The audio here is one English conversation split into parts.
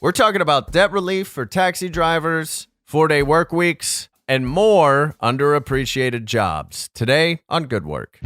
We're talking about debt relief for taxi drivers, 4-day work weeks, and more underappreciated jobs. Today on Good Work.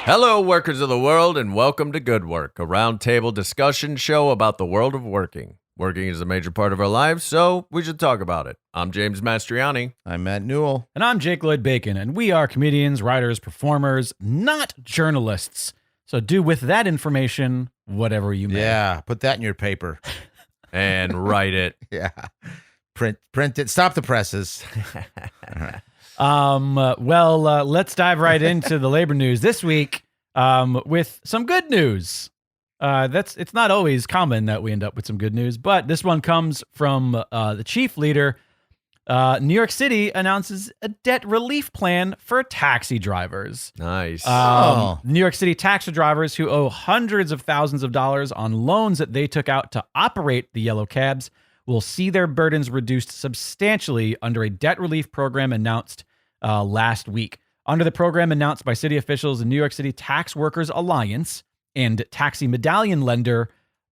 Hello, workers of the world, and welcome to Good Work, a roundtable discussion show about the world of working. Working is a major part of our lives, so we should talk about it. I'm James Mastriani. I'm Matt Newell. And I'm Jake Lloyd-Bacon, and we are comedians, writers, performers, not journalists. So do with that information whatever you may. Yeah, put that in your paper. And write it. Yeah. Print it. Stop the presses. All right. Let's dive right into the labor news this week with some good news. It's not always common that we end up with some good news, but this one comes from the chief leader. New York City announces a debt relief plan for taxi drivers. Nice. New York City taxi drivers who owe hundreds of thousands of dollars on loans that they took out to operate the yellow cabs will see their burdens reduced substantially under a debt relief program announced last week. Under the program announced by city officials, the New York City Tax Workers Alliance and taxi medallion lender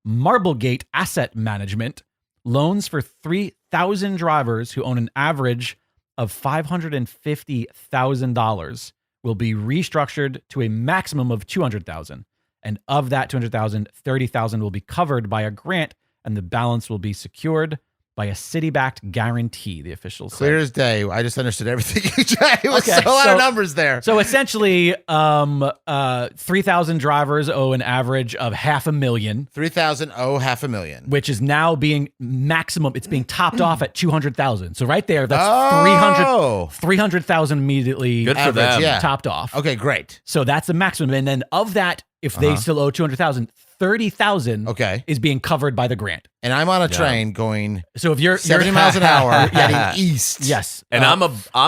Marblegate Asset Management, loans for 3,000 drivers who own an average of $550,000 will be restructured to a maximum of $200,000. And of that $200,000, $30,000 will be covered by a grant, and the balance will be secured by a city-backed guarantee, the officials said. Clear as day. I just understood everything you said. It was a lot of numbers there. So essentially, 3,000 drivers owe an average of $500,000. 3,000 owe $500,000. Which is now being maximum. It's being topped off at $200,000. So right there, that's 300,000 immediately Good for them. Yeah. topped off. Okay, great. So that's the maximum. And then of that, if they still owe $200,000, $30,000 is being covered by the grant. And I'm on a train going so if you're 70 miles an hour heading east. Yes. And I'm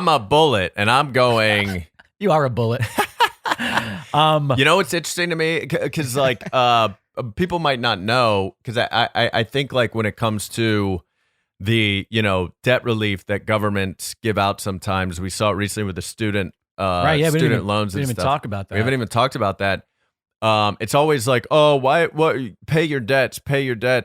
a bullet, and I'm going. You are a bullet. You know what's interesting to me? Because like people might not know, because I think like when it comes to the debt relief that governments give out sometimes, we saw it recently with the student student loans and stuff. We didn't even talk about that. We haven't even talked about that. It's always like, oh, what? Pay your debts,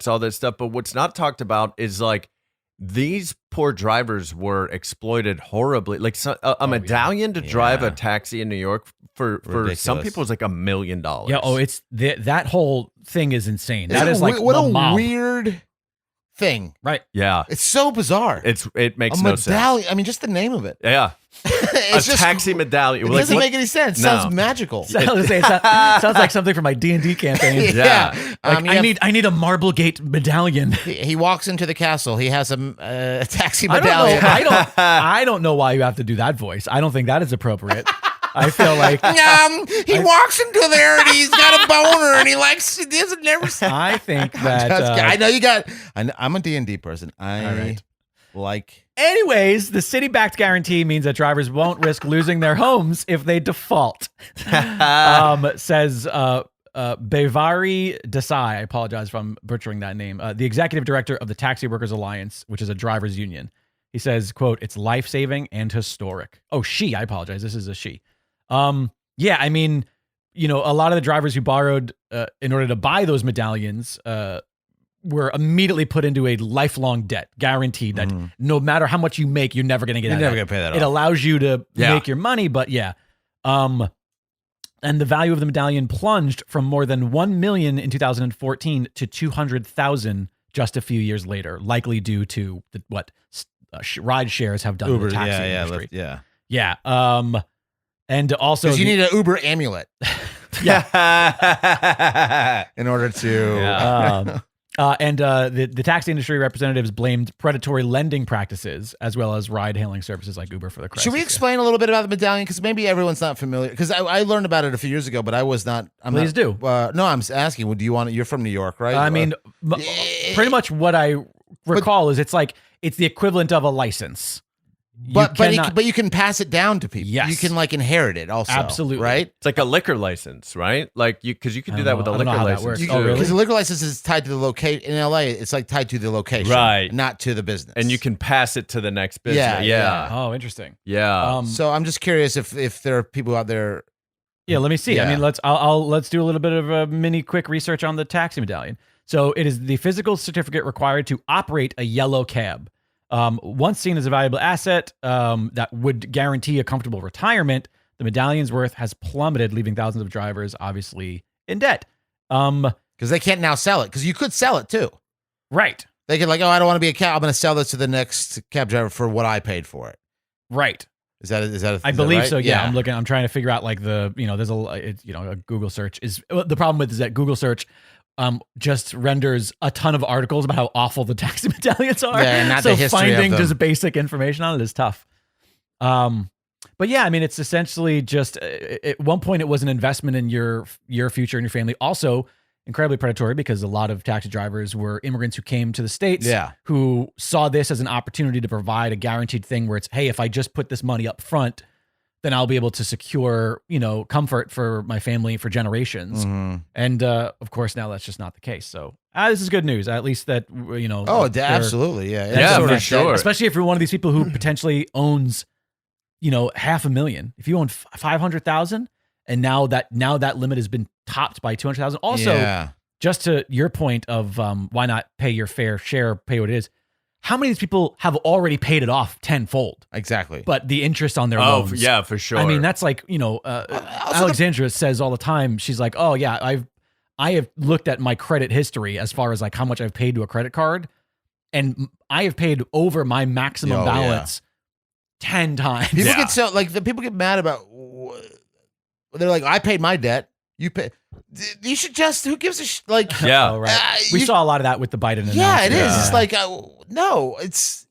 all that stuff. But what's not talked about is like these poor drivers were exploited horribly. Like a medallion to drive a taxi in New York for some people is like $1 million. Yeah. Oh, it's that whole thing is insane. That is like what the a mob. Weird thing. Right. Yeah. It's so bizarre. It makes a no medallion. sense. I mean, just the name of it. Yeah. It's a taxi medallion. It doesn't make any sense. It sounds magical. Sounds like something from my D&D campaign. Yeah. I need a Marblegate medallion. He walks into the castle. He has a taxi medallion. I don't know why you have to do that voice. I don't think that is appropriate. I feel like he walks into there and he's got a boner and he likes. He doesn't never. I think that I know you got. I'm a D&D person. Anyways, the city-backed guarantee means that drivers won't risk losing their homes if they default. Says Bevari Desai. I apologize if I'm butchering that name. The executive director of the Taxi Workers Alliance, which is a drivers union. He says, quote, "It's life-saving and historic." Oh, she. I apologize. This is a she. Yeah, I mean, a lot of the drivers who borrowed in order to buy those medallions were immediately put into a lifelong debt, guaranteed that no matter how much you make, you're never going to get. You're never going to pay that off. It allows you to make your money, but yeah. And the value of the medallion plunged from more than $1 million in 2014 to $200,000 just a few years later, likely due to what ride shares have done Uber, in the taxi industry. Yeah. And also, because you need an Uber amulet. Yeah. In order to. The taxi industry representatives blamed predatory lending practices as well as ride-hailing services like Uber for the crisis. Should we explain a little bit about the medallion? Because maybe everyone's not familiar. Because I learned about it a few years ago, but I was not. Please do. No, I'm asking. Do you want it? You're from New York, right? I mean, pretty much what I recall is it's the equivalent of a license. But you can pass it down to people. Yes. You can like inherit it also. Absolutely. Right? It's like a liquor license, right? Like because you can do that with a I don't liquor know how that license. works. too. Oh, really? Because the liquor license is tied to the location. In LA, it's like tied to the location. Right. Not to the business. And you can pass it to the next business. Yeah, Yeah. Oh, interesting. So I'm just curious if there are people out there. Yeah, let me see. Yeah. I mean, let's do a little bit of a mini quick research on the taxi medallion. So it is the physical certificate required to operate a yellow cab. Once seen as a valuable asset that would guarantee a comfortable retirement, the medallion's worth has plummeted, leaving thousands of drivers obviously in debt. Because they can't now sell it. Because you could sell it too. Right. They could like, oh, I don't want to be a cab. I'm going to sell this to the next cab driver for what I paid for it. Right. Is that? I believe right? so. Yeah. I'm trying to figure out like there's a Google search is the problem with is that Google search just renders a ton of articles about how awful the taxi medallions are. Yeah, and not so the history of finding them. just basic information on it is tough. But yeah, I mean, it's essentially just at one point it was an investment in your future and your family. Also, incredibly predatory because a lot of taxi drivers were immigrants who came to the States who saw this as an opportunity to provide a guaranteed thing where it's, hey, if I just put this money up front, then I'll be able to secure, comfort for my family for generations. Mm-hmm. And of course, now that's just not the case. So this is good news, at least that, Oh, absolutely. Yeah. Yeah, Sort for of sure. dead. especially if you're one of these people who potentially owns, $500,000. If you own 500,000 and now that limit has been topped by 200,000. Also, just to your point of why not pay your fair share, pay what it is. How many of these people have already paid it off tenfold? Exactly. But the interest on their loans. Yeah, for sure. I mean, that's like, Alexandra says all the time, she's like, oh yeah, I have looked at my credit history as far as like how much I've paid to a credit card. And I have paid over my maximum balance 10 times. People get so like the people get mad about. They're like, I paid my debt. You pay. You should just. Who gives a like? Yeah. Oh, right. We saw a lot of that with the Biden announcement. Yeah, it is. Yeah. It's like no. It's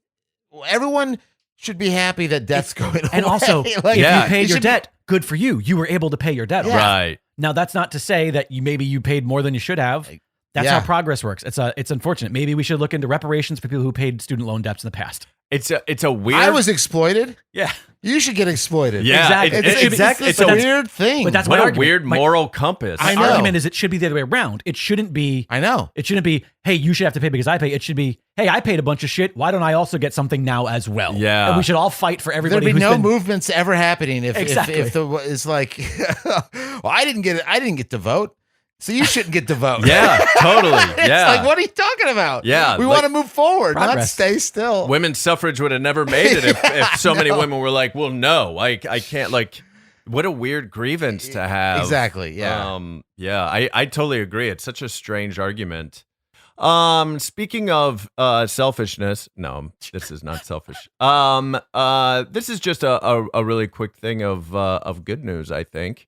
everyone should be happy that debt's going away. And also, like, if you paid your should debt, good for you. You were able to pay your debt off. Right. Now, that's not to say that maybe you paid more than you should have. That's how progress works. It's unfortunate. Maybe we should look into reparations for people who paid student loan debts in the past. It's a weird. I was exploited. Yeah. You should get exploited. Yeah, Exactly. exactly. It's It's a a weird thing. But that's what my a argument. weird moral compass. I My know. argument is it should be the other way around. It shouldn't be. I know. It shouldn't be, hey, you should have to pay because I pay. It should be, hey, I paid a bunch of shit. Why don't I also get something now as well? Yeah. And we should all fight for everybody. There'd be who's no been, movements ever happening if Exactly. if it's like, well, I didn't get to vote, so you shouldn't get to vote. Yeah, totally. It's Yeah. like, what are you talking about? Yeah, we like- want to move forward, not Progress. stay still. Women's suffrage would have never made it if so many women were like, well, no, I can't. Like, what a weird grievance to have. Exactly. Yeah. I totally agree. It's such a strange argument. Speaking of selfishness, no, this is not selfish. This is just a really quick thing of good news, I think.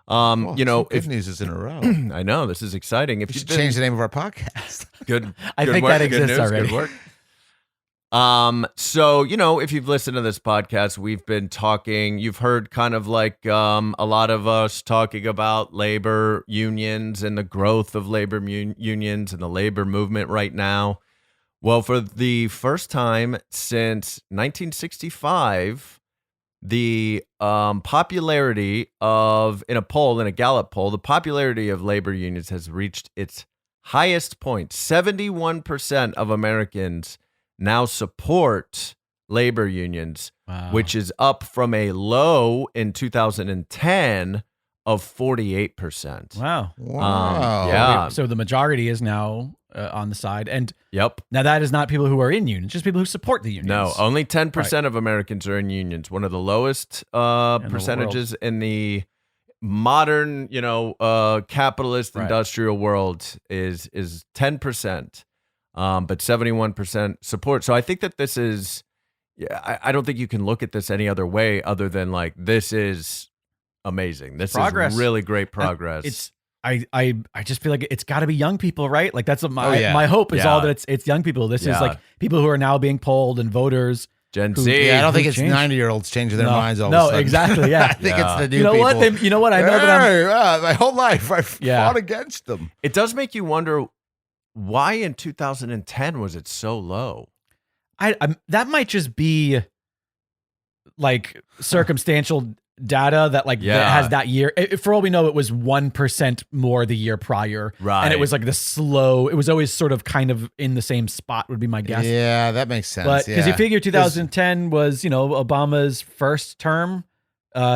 Well, Two good news is in a row. I know this is exciting. If We you should change the name of our podcast. good, I good think work, that good exists news, already. Good work. So, if you've listened to this podcast, we've been talking, you've heard kind of like a lot of us talking about labor unions and the growth of labor unions and the labor movement right now. Well, for the first time since 1965, the popularity in a Gallup poll, the popularity of labor unions has reached its highest point. 71% of Americans now support labor unions, which is up from a low in 2010 of 48%. Wow. Wow. Yeah. So the majority is now on the side. And Yep. now that is not people who are in unions, just people who support the unions. No, only 10% of Americans are in unions. One of the lowest percentages in the modern, capitalist industrial world is 10%. But 71% support. So I think that this is, I don't think you can look at this any other way other than like, this is amazing. This Progress. is really great progress. I just feel like it's got to be young people, right? Like that's what yeah. my hope is Yeah. all that it's young people. This is like people who are now being polled and voters. Gen who- Z. Yeah, I don't think it's Change. 90-year-olds changing their No. minds all of a No, sudden. exactly, yeah. I think Yeah. it's the new You know people. what? You know what? I know that I'm. Hey, my whole life I fought against them. It does make you wonder why in 2010 was it so low? That might just be like circumstantial data that like that has that year. For all we know, it was 1% more the year prior. Right. And it was like the slow, it was always sort of kind of in the same spot would be my guess. Yeah, that makes sense. But because you figure 2010 was, Obama's first term,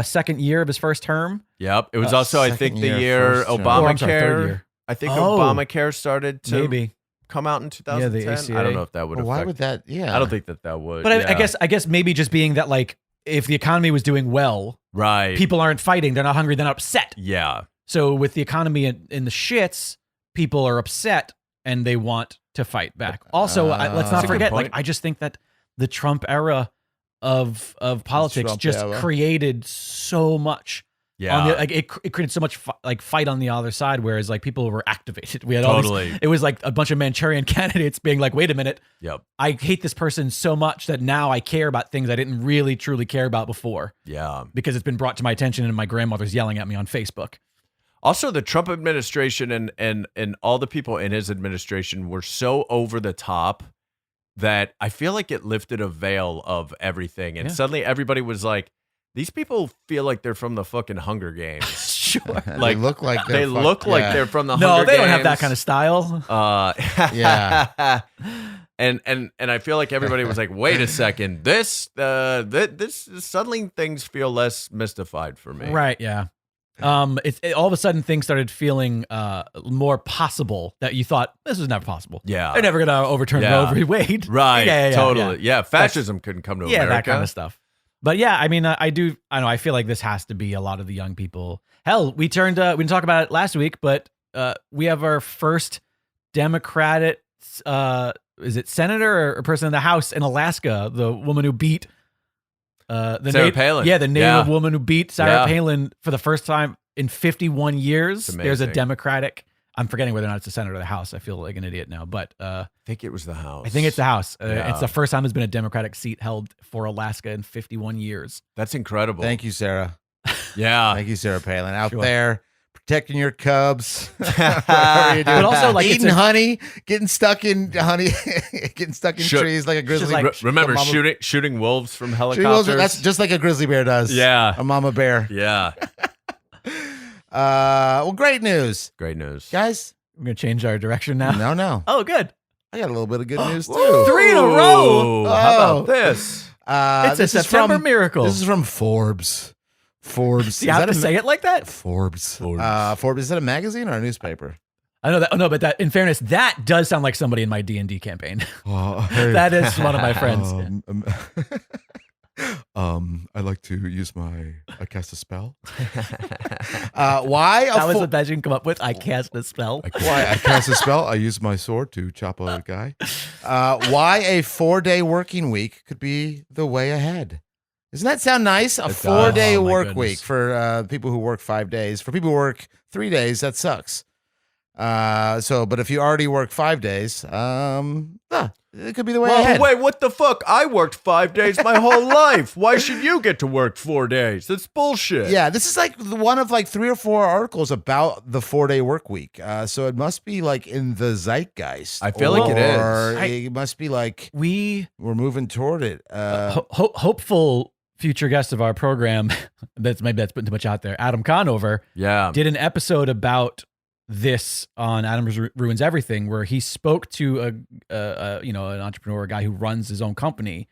second year of his first term. Yep. It was also, I think, the year third Obamacare. year. I think Obamacare started to maybe come out in 2010. the ACA. I don't know if that would Why would that? Yeah. I don't think that would. But I guess maybe just being that like if the economy was doing well, right. people aren't fighting, they're not hungry, they're not upset. Yeah. So with the economy in the shits, people are upset and they want to fight back. Also, let's not forget, like I just think that the Trump era of politics just created so much. Yeah. It created so much fight on the other side, whereas like people were activated. We had Totally. all these, it was like a bunch of Manchurian candidates being like, wait a minute. Yep. I hate this person so much that now I care about things I didn't really truly care about before. Yeah. Because it's been brought to my attention and my grandmother's yelling at me on Facebook. Also, the Trump administration and all the people in his administration were so over the top that I feel like it lifted a veil of everything. And suddenly everybody was like, these people feel like they're from the fucking Hunger Games. Sure. Like, they look like they're from the Hunger Games. No, they don't have that kind of style. Yeah. And I feel like everybody was like, wait a second, this suddenly things feel less mystified for me. Right, yeah. All of a sudden things started feeling more possible that you thought this was never possible. Yeah. They're never gonna overturn Roe v. Wade. Right. Yeah, totally. Yeah. Fascism couldn't come to America. That kind of stuff. But yeah, I mean, I know. I feel like this has to be a lot of the young people. Hell, we didn't talk about it last week, but we have our first Democratic, is it senator or person in the House in Alaska, the woman who beat Sarah Palin. Yeah, the native woman who beat Sarah Palin for the first time in 51 years. There's a Democratic. I'm forgetting whether or not it's the Senate or the House. I feel like an idiot now, but I think it was the House. I think it's the House. It's the first time there's been a Democratic seat held for Alaska in 51 years. That's incredible. Thank you, Sarah. Yeah. Thank you, Sarah Palin. Out there protecting your cubs. But also like eating honey, getting stuck in honey, getting stuck in trees like a grizzly bear. Remember shooting wolves from helicopters? Wolves, that's just like a grizzly bear does. Yeah. A mama bear. Yeah. Well, great news. Great news. Guys. We're going to change our direction now. No. Oh, good. I got a little bit of good news, too. 3 in a row. How about this? It's a September miracle. This is from Forbes. Forbes. Do you have to say it like that? Forbes. Forbes. Is that a magazine or a newspaper? I know that. Oh, no, but that, in fairness, that does sound like somebody in my D&D campaign. That is one of my friends. I like to use I cast a spell. Why? That was the best you can come up with. I cast a spell. Why? I cast a spell. I use my sword to chop a guy. Why a 4-day working week could be the way ahead. Doesn't that sound nice? A 4-day work week for people who work 5 days. For people who work 3 days, that sucks. But if you already work 5 days, it could be the way ahead. Wait, what the fuck? I worked 5 days my whole life. Why should you get to work 4 days? That's bullshit. Yeah, this is like one of like 3 or 4 articles about the 4-day work week. So it must be like in the zeitgeist. I feel like it is. Or it must be like we're moving toward it. Hopeful future guest of our program, maybe that's putting too much out there, Adam Conover, did an episode about this on Adams Ruins Everything, where he spoke to an entrepreneur, a guy who runs his own company,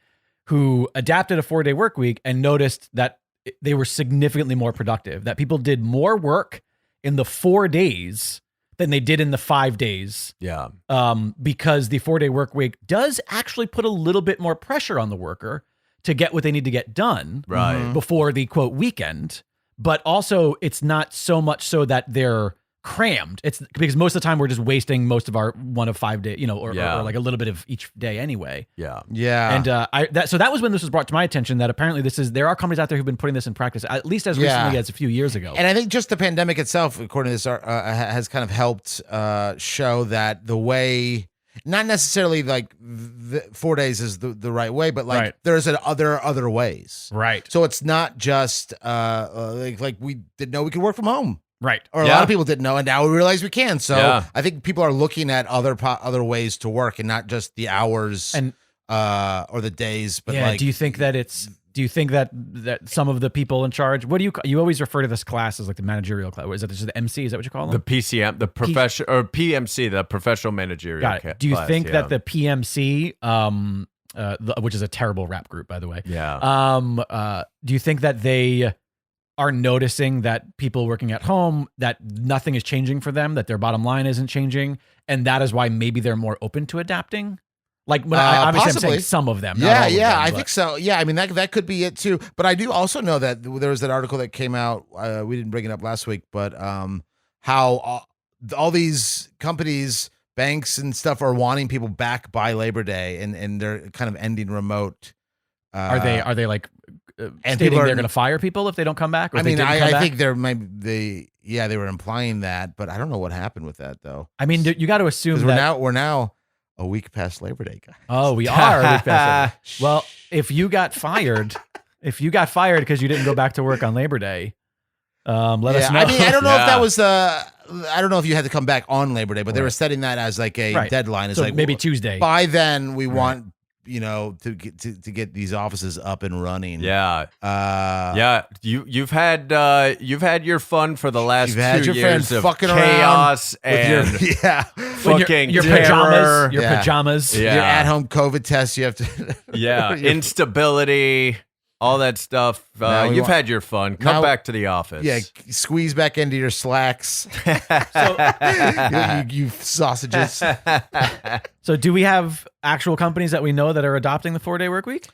who adapted a 4-day work week and noticed that they were significantly more productive, that people did more work in the 4 days than they did in the 5 days. Yeah. Because the 4-day work week does actually put a little bit more pressure on the worker to get what they need to get done before the quote weekend. But also it's not so much so that they're crammed. It's because most of the time we're just wasting most of our 1 of 5 days, or like a little bit of each day anyway. Yeah. And so that was when this was brought to my attention, that apparently there are companies out there who've been putting this in practice, at least as recently as a few years ago. And I think just the pandemic itself, according to this, has kind of helped show that the way, not necessarily like 4 days is the right way, but like there's other ways. Right. So it's not just like we didn't know we could work from home. Right. Or a lot of people didn't know, and now we realize we can. So I think people are looking at other ways to work, and not just the hours and or the days. But do you think that it's Do you think that some of the people in charge, what do you always refer to this class as like the managerial class? Is that just the MC? Is that what you call them? The PCM, the professional or PMC, the professional managerial. Got it. Do you think that the PMC, which is a terrible rap group, by the way, do you think that they are noticing that people working at home, that nothing is changing for them, that their bottom line isn't changing, and that is why maybe they're more open to adapting? Like, when obviously I'm saying some of them. Not all of them, I think so. Yeah, I mean, that could be it too. But I do also know that there was that article that came out. We didn't bring it up last week, but how all these companies, banks and stuff are wanting people back by Labor Day, and they're kind of ending remote. Are they like stating they're going to fire people if they don't come back? Or I think they were implying that, but I don't know what happened with that though. I mean, you got to assume that we're now a week past Labor Day, guys. Oh, we are a week past Labor Day. Well, if you got fired because you didn't go back to work on Labor Day, let us know. I mean, I don't know if that was I don't know if you had to come back on Labor Day, but they were setting that as like a deadline. It's like maybe Tuesday. By then, we want to get these offices up and running. Yeah. You've had your fun for the last 2 years of fucking chaos and fucking your terror. pajamas, your at-home COVID test. You have to, instability, all that stuff. You've had your fun. Come back to the office. Yeah, squeeze back into your slacks. you sausages. So, do we have actual companies that we know that are adopting the 4-day work week?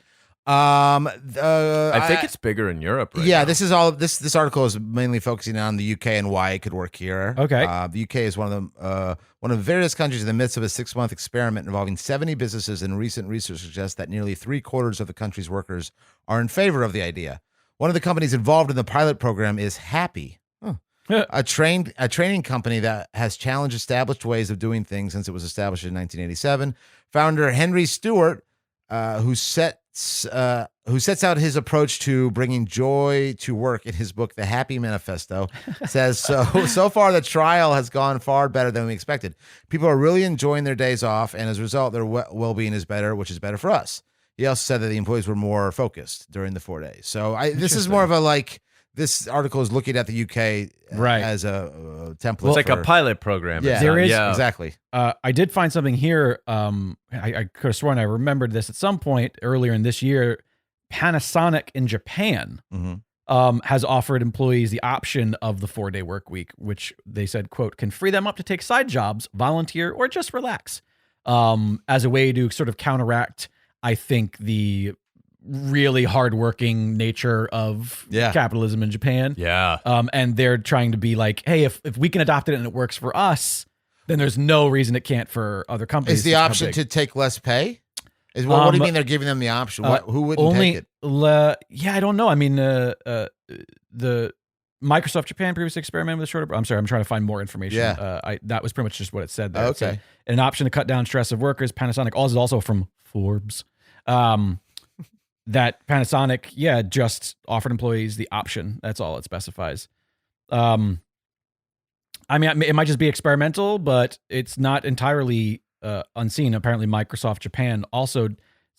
I think it's bigger in Europe. Right now. This is all. This article is mainly focusing on the UK and why it could work here. Okay. The UK is one of various countries in the midst of a 6-month experiment involving 70 businesses, and recent research suggests that nearly 3/4 of the country's workers are in favor of the idea. One of the companies involved in the pilot program is Happy, a training company that has challenged established ways of doing things since it was established in 1987. Founder Henry Stewart, who sets out his approach to bringing joy to work in his book, The Happy Manifesto, says, so far the trial has gone far better than we expected. People are really enjoying their days off, and as a result, their well-being is better, which is better for us. He also said that the employees were more focused during the 4 days. So this is more of a this article is looking at the UK as a template. It's like a pilot program. Yeah, there is exactly. I did find something here. I could have sworn I remembered this at some point earlier in this year. Panasonic in Japan has offered employees the option of the 4-day work week, which they said, quote, can free them up to take side jobs, volunteer, or just relax, as a way to sort of counteract, I think, the really hardworking nature of capitalism in Japan. Yeah. And they're trying to be like, hey, if we can adopt it and it works for us, then there's no reason it can't for other companies. Is the option to take less pay? What do you mean they're giving them the option? Who wouldn't take it? I don't know. I mean, the Microsoft Japan previously experimented with a shorter. I'm sorry, I'm trying to find more information. Yeah. That was pretty much just what it said there. Okay. It said, an option to cut down stress of workers. Panasonic also from Forbes. That Panasonic, just offered employees the option. That's all it specifies. I mean, it might just be experimental, but it's not entirely unseen. Apparently, Microsoft Japan also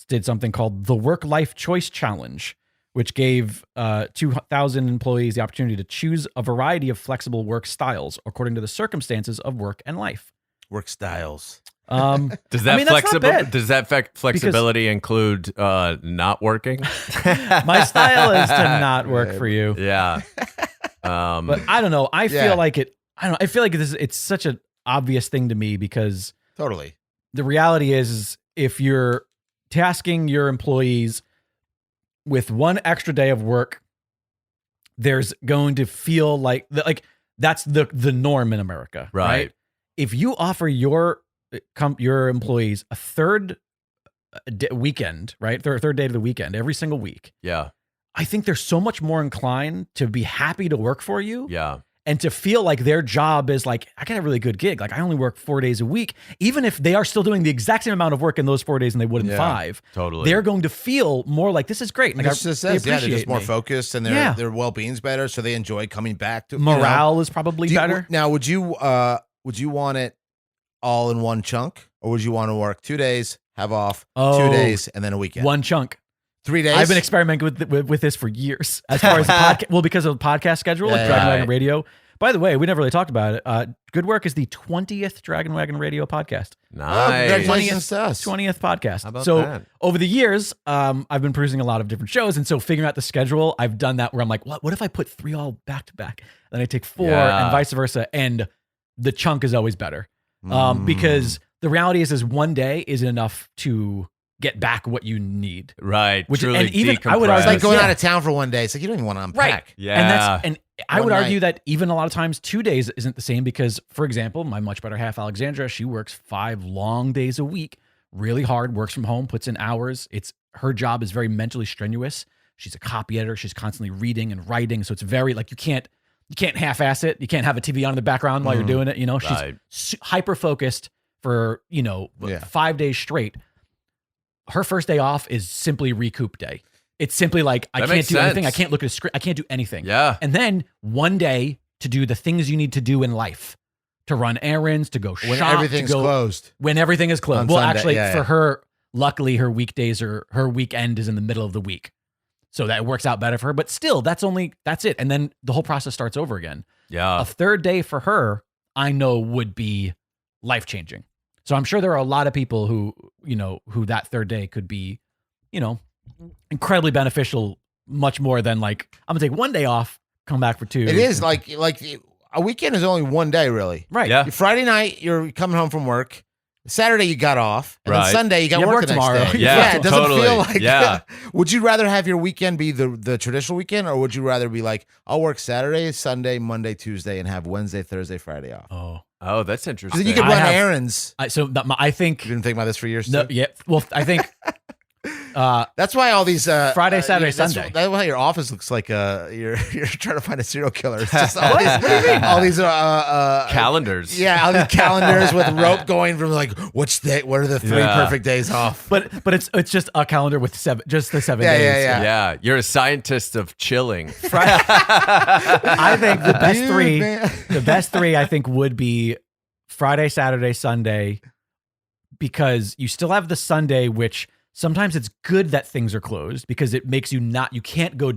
did something called the Work-Life Choice Challenge, which gave 2,000 employees the opportunity to choose a variety of flexible work styles according to the circumstances of work and life. Work styles. Does that flexibility include not working? My style is to not work for you. Yeah. But I don't know. I feel like it's such an obvious thing to me because totally. The reality is if you're tasking your employees with one extra day of work, there's going to feel like that's the norm in America, right? If you offer your employees a third weekend, right? Third day of the weekend every single week. Yeah. I think they're so much more inclined to be happy to work for you. Yeah. And to feel like their job is like, I got a really good gig. Like I only work 4 days a week, even if they are still doing the exact same amount of work in those 4 days than they would in 5. Totally. They're going to feel more like this is great. Like, they're just more focused and their well-being's better. So they enjoy coming back to morale is probably better. Now, would you want it all in one chunk, or would you want to work 2 days, have off 2 days, and then a weekend? One chunk. 3 days? I've been experimenting with this for years. As far as the podcast, well, because of the podcast schedule, like Dragon Wagon Radio. By the way, we never really talked about it. Good Work is the 20th Dragon Wagon Radio podcast. Nice. Congratulations to us. 20th podcast. How about so that? over the years, I've been producing a lot of different shows. And so figuring out the schedule, I've done that where I'm like, what if I put 3 all back to back? Then I take 4 and vice versa. And the chunk is always better. Because the reality is one day isn't enough to get back what you need. Right. Which, truly and even I would decompress. It's argue, like going out of town for one day. It's like you don't even want to unpack. Right. Yeah. And I One would argue night. that even a lot of times 2 days isn't the same because, for example, my much better half, Alexandra, she works 5 long days a week, really hard, works from home, puts in hours. Her job is very mentally strenuous. She's a copy editor. She's constantly reading and writing. So it's very like you can't half-ass it. You can't have a TV on in the background while you're doing it. You know, Right. she's hyper-focused for, 5 days straight. Her first day off is simply recoup day. It's simply like, I That can't makes do anything. I sense. can't look at a script. I can't do anything. Yeah. And then one day to do the things you need to do in life, to run errands, to go When shop, everything's to go, closed. when everything is closed. On Well, Sunday, actually, yeah, for yeah. her, luckily, her weekend is in the middle of the week, so that works out better for her. But still, that's it, and then the whole process starts over again. Yeah. A third day for her, I know, would be life changing. So I'm sure there are a lot of people who that third day could be, incredibly beneficial. Much more than like, I'm gonna take one day off, come back for 2. It is like a weekend is only one day, really. right. Yeah. Friday night, you're coming home from work. Saturday, you got off. And Right. then Sunday, you got You have work work the next tomorrow. day. Yeah, it doesn't totally. feel like. Yeah. Would you rather have your weekend be the traditional weekend, or would you rather be like, I'll work Saturday, Sunday, Monday, Tuesday, and have Wednesday, Thursday, Friday off? Oh, that's 'Cause interesting. then you could I run have- errands. I think. You've been thinking about this for years. No, too? yeah. Well, I think. That's why all these Friday, Saturday, Sunday. That's why your office looks like you're trying to find a serial killer. It's just all these calendars. yeah, all these calendars with rope going from like what are the 3 Yeah. perfect days off? But it's just a calendar with just the 7 Yeah, days. yeah. Yeah. You're a scientist of chilling. I think the best Dude, 3. man. The best 3 I think would be Friday, Saturday, Sunday, because you still have the Sunday, which sometimes it's good that things are closed because it makes you can't go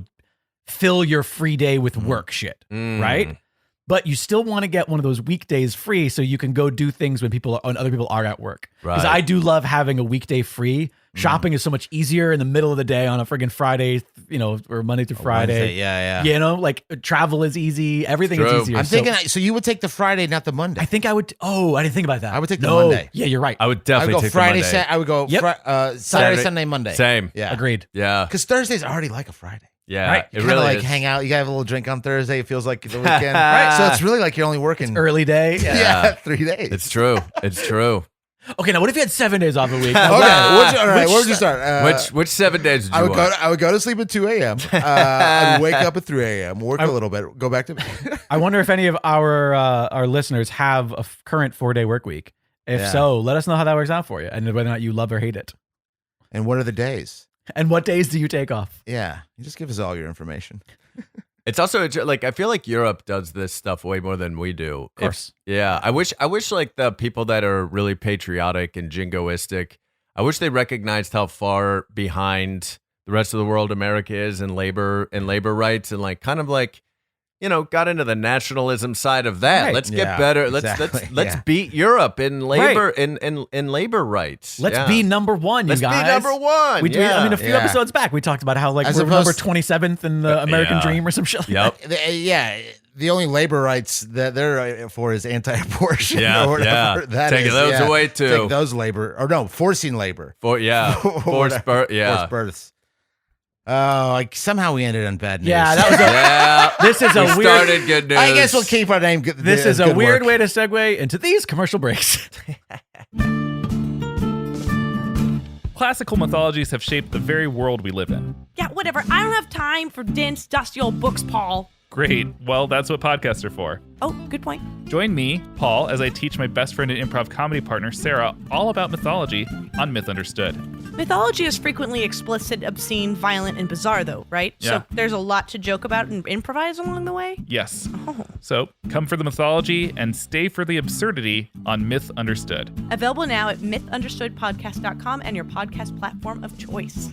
fill your free day with work shit, right? But you still want to get one of those weekdays free so you can go do things when other people are at work. Because Right. I do love having a weekday free. Shopping is so much easier in the middle of the day on a friggin' Friday, or Monday through Friday. Yeah. Like travel is easy. Everything True. is easier. I'm So thinking. So you would take the Friday, not the Monday. I think I would. Oh, I didn't think about that. I would take the No. Monday. Yeah, you're right. I would I would definitely go take Friday. the Monday. I would go Yep. Saturday, Saturday. Sunday, Monday. Same. Yeah. Agreed. Yeah. Because Thursday's already like a Friday. Yeah. Right. It You really like is. hang out. You gotta have a little drink on Thursday. It feels like the weekend. Right. So it's really like you're only working Early day. Yeah, 3 days. It's true. It's true. Okay, now what if you had 7 days off a week? Okay, all right. Where would you Which- start? Which 7 days did you want? I would go to sleep at 2 a.m. I would wake up at 3 a.m. Work a little bit. Go back to bed. I wonder if any of our listeners have a current 4-day work week. If Yeah. so, let us know how that works out for you and whether or not you love or hate it. And what are the days? And what days do you take off? Yeah, you just give us all your information. It's also like I feel like Europe does this stuff way more than we do. Of course. Yeah, I wish like the people that are really patriotic and jingoistic, I wish they recognized how far behind the rest of the world America is in labor rights and like kind of like got into the nationalism side of that. Right. Let's Yeah, get better. exactly. Let's Yeah. beat Europe in labor in labor rights. Let's Yeah. be number one, you Let's guys. be number one. A few Yeah. episodes back, we talked about how like As we're number opposed- 27th in the American yeah. Dream or some shit. Yep. Yeah, the only labor rights that they're for is anti-abortion Yeah, or whatever yeah. that Taking is. those Yeah. away, too. Take those forcing labor. Forced birth. Yeah. Forced births. Oh, like somehow we ended on bad news. Yeah, that was Yeah. This is a We weird. started good news. I guess we'll keep our name. This is a weird way to segue into these commercial breaks. Classical mythologies have shaped the very world we live in. Yeah, whatever. I don't have time for dense, dusty old books, Paul. Great. Well, that's what podcasts are for. Oh, good point. Join me, Paul, as I teach my best friend and improv comedy partner, Sarah, all about mythology on Myth Understood. Mythology is frequently explicit, obscene, violent, and bizarre, though, right? Yeah. So there's a lot to joke about and improvise along the way? Yes. Oh. So come for the mythology and stay for the absurdity on Myth Understood. Available now at mythunderstoodpodcast.com and your podcast platform of choice.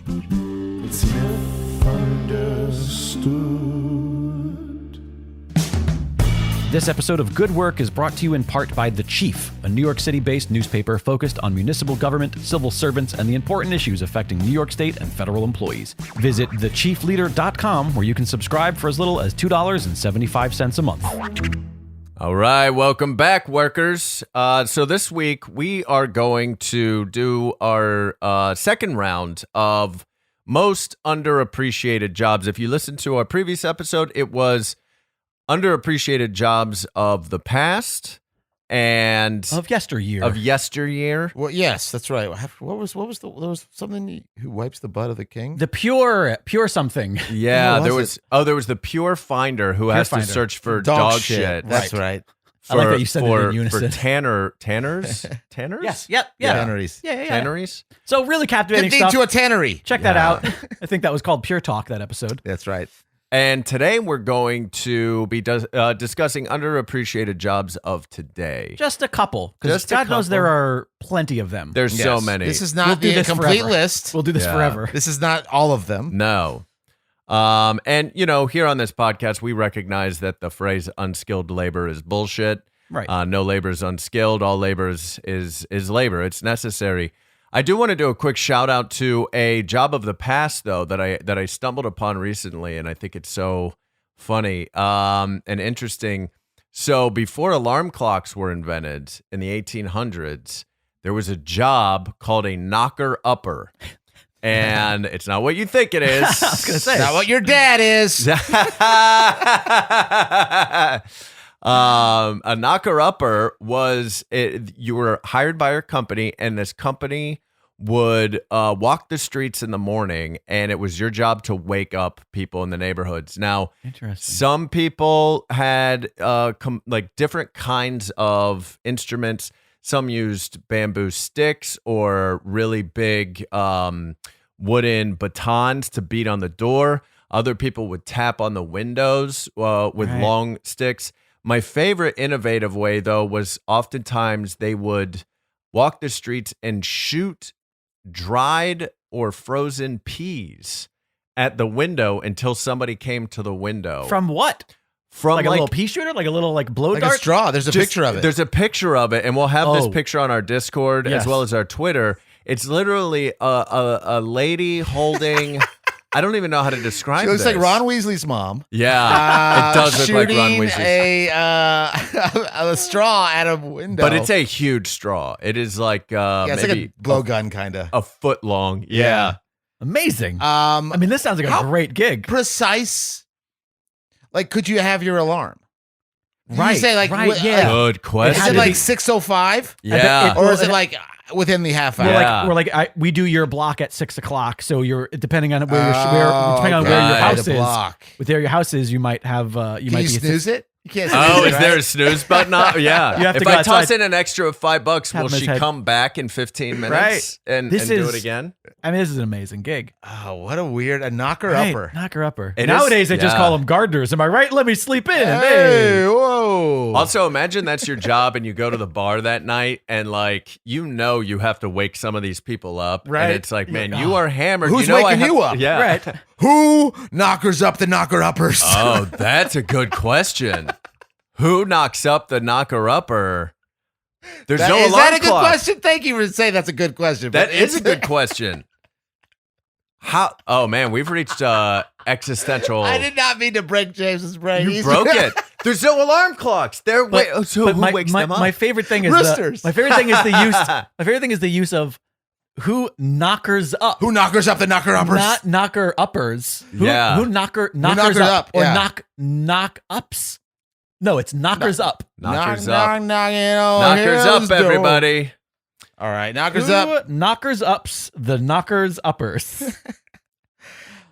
It's misunderstood. This episode of Good Work is brought to you in part by The Chief, a New York City-based newspaper focused on municipal government, civil servants, and the important issues affecting New York State and federal employees. Visit thechiefleader.com, where you can subscribe for as little as $2.75 a month. All right, welcome back, workers. So this week we are going to do our second round of most underappreciated jobs. If you listened to our previous episode, it was underappreciated jobs of the past and Of yesteryear. Well, yes, that's right. What was there was something who wipes the butt of the king? The pure something. Yeah, What there was was the pure finder who has finder. to search for dog shit. That's right. I like that you said it in unison. For tanners? Yes, yep, yeah. Tanneries. Yeah. Tanneries? So really captivating Good thing stuff. to a tannery. Check that out. I think that was called Pure Talk, that episode. That's right. And today we're going to be discussing underappreciated jobs of today. Just a couple, because Just a God knows couple. there are plenty of them. There's so Yes. many. This is We'll not do the this complete forever. list. We'll do this Yeah. forever. This is not all of them. No. And, here on this podcast, we recognize that the phrase unskilled labor is bullshit. Right. No labor is unskilled. All labor is labor. It's necessary. I do want to do a quick shout out to a job of the past, though, that I stumbled upon recently, and I think it's so funny and interesting. So before alarm clocks were invented in the 1800s, there was a job called a knocker-upper. And it's not what you think it is. I was going to say. Not what your dad is. A knocker-upper was you were hired by your company, and this company would walk the streets in the morning, and it was your job to wake up people in the neighborhoods. Now, Interesting. some people had different kinds of instruments. Some used bamboo sticks or really big wooden batons to beat on the door. Other people would tap on the windows with Right. long sticks. My favorite innovative way, though, was oftentimes they would walk the streets and shoot dried or frozen peas at the window until somebody came to the window. From what? From Like a little pea shooter? Like a little blow Like dart? a straw. There's a picture of it. There's a picture of it, and we'll have this Oh. picture on our Discord Yes. as well as our Twitter. It's literally a lady holding. I don't even know how to describe She looks this. like Ron Weasley's mom. Yeah, it does look like Ron shooting Weasley. a straw at a window. But it's a huge straw. It is like yeah, it's maybe like a blowgun kind of. a foot long. Yeah. Amazing. I mean, this sounds like how a great gig. Precise. Like, could you have your alarm? Did Right, You say like, right, yeah. Good Is question. it like 6:05, Yeah. or is it like within the half hour? Yeah. We're like we do your block at 6 o'clock. So you're depending on where your Oh, depending on where your okay. house The is. block. With where your house is, you might have you Can might you be snooze it? You can't snooze Oh, it, is right? there a snooze button? Yeah. You have to if go I toss outside. in an extra $5, Have will him she his head. come back in 15 minutes and This do it is- again? I mean, this is an amazing gig. Oh, what a weird knocker upper. Knocker upper. It Nowadays is- they just yeah. call them gardeners. Am I right? Let me sleep in. Hey, Hey. whoa. Also, imagine that's your job and you go to the bar that night and you have to wake some of these people up. Right. And it's like, man, you are hammered. Who's I waking have- you up? Yeah. Right. Who knockers up the knocker uppers? Oh, that's a good question. Who knocks up the knocker upper? There's no Is alarm that a good clock. question? Thank you for saying that's a good question. That but is a it's- good question. How? Oh man, we've reached existential. I did not mean to break James's brain. You broke it. There's no alarm clocks. So But who wakes them up? my favorite thing is Roosters. my favorite thing is the use. My favorite thing is the use of who knockers up. Who knockers up the knocker uppers? Not knocker uppers. Who, Yeah. Who knockers knockers up, up, or yeah. knock ups? No, it's knockers up. Knockers knock, up. knocking on Knockers hero's up, door. everybody. All right, knockers Who up. knockers ups the knockers uppers.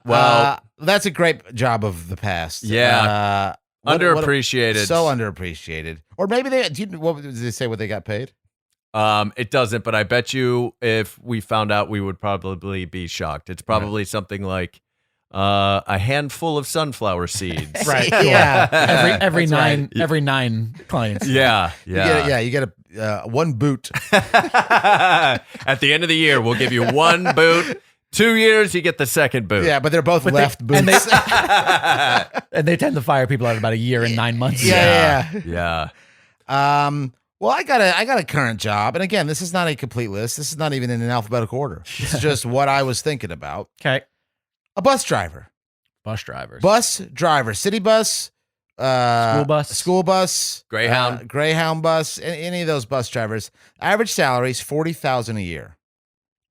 Well, That's a great job of the past. Yeah. Underappreciated. So underappreciated. Or maybe what did they say? What they got paid? It doesn't, but I bet you if we found out, we would probably be shocked. It's probably something like a handful of sunflower seeds. Right. Yeah. Every That's nine right. every 9 clients. Yeah. You get a one boot. At the end of the year, we'll give you one boot 2 years, you get the second boot. Yeah, but they're both left boots. And they tend to fire people out about a year and 9 months. Yeah. Well, I got a current job, and again, this is not a complete list. This is not even in an alphabetical order. This is just what I was thinking about. Okay. A bus driver. Bus drivers. Bus driver. City bus. School bus. Greyhound. Greyhound bus. Any of those bus drivers. Average salary is $40,000 a year.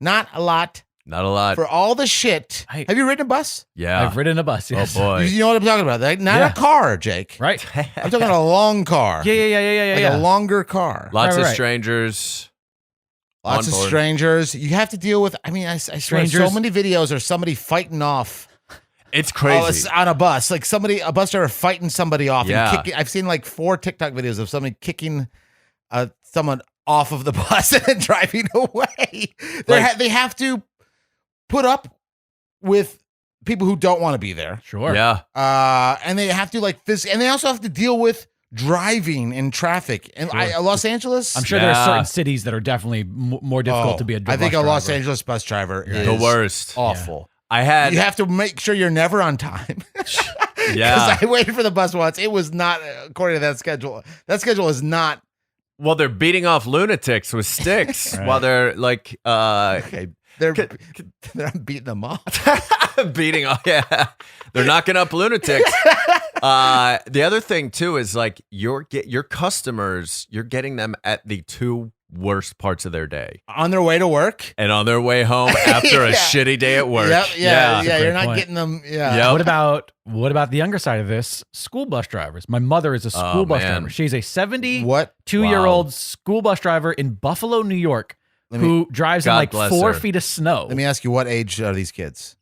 Not a lot. Not a lot. For all the shit. Have you ridden a bus? Yeah. I've ridden a bus. Yes. Oh, boy. You know what I'm talking about? Like, not a car, Jake. Right. I'm talking a long car. Yeah. Like a longer car. Lots of Right. strangers. Lots of on board. strangers. You have to deal with, I swear, so many videos of somebody fighting off. It's crazy. On a bus. Like a bus driver fighting somebody off. Yeah. And kicking. I've seen like 4 TikTok videos of somebody kicking someone off of the bus and then driving away. They have to put up with people who don't want to be there. Sure. Yeah. And they have to and they also have to deal with driving in traffic. And Los Angeles, I'm sure there are certain cities that are definitely more difficult to be a bus I think driver. a Los Angeles bus driver is The worst. awful. I had. You have to make sure you're never on time. Yeah. Because I waited for the bus once. It was not according to that schedule. That schedule is not. Well, they're beating off lunatics with sticks while they're like Okay. They're beating them off. beating off. Yeah. They're knocking up lunatics. The other thing too is like your customers, you're getting them at the 2 worst parts of their day. On their way to work. And on their way home after a shitty day at work. Yep, yeah. That's a You're great not point. getting them. Yeah. Yep. What about the younger side of this? School bus drivers. My mother is a school bus man. driver. She's a 72-year-old Wow. school bus driver in Buffalo, New York, who drives in God like bless 4 her. feet of snow. Let me ask you, what age are these kids?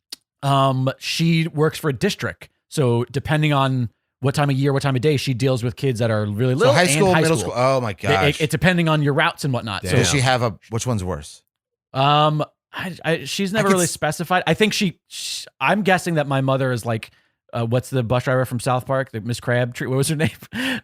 She works for a district, so depending on what time of year, what time of day, she deals with kids that are really little. So high and school, high middle school. Oh my gosh. It's depending on your routes and whatnot. Damn. So Does she have which one's worse? she's never could really s- specified. I think I'm guessing that my mother is like, what's the bus driver from South Park? The Miss Crabtree. What was her name?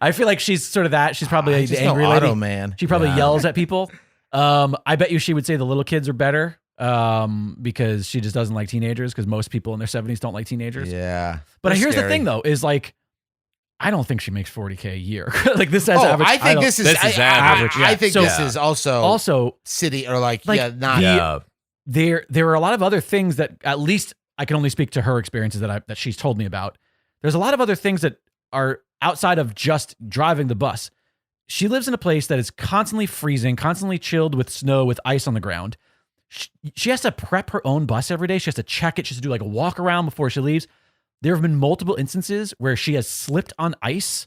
I feel like she's sort of that. She's probably I the just know angry Auto lady. Man. She probably yells at people. I bet you she would say the little kids are better. Because she just doesn't like teenagers. Because most people in their 70s don't like teenagers. Yeah. But They're here's the scary. thing, though, is like, I don't think she makes $40K a year. Like this has Oh, average. I think this is average, I think So- this is also Also, city or not. Yeah. there are a lot of other things that at least I can only speak to her experiences that she's told me about. There's a lot of other things that are outside of just driving the bus. She lives in a place that is constantly freezing, constantly chilled with snow, with ice on the ground. She has to prep her own bus every day. She has to check it. She has to do like a walk around before she leaves. There have been multiple instances where she has slipped on ice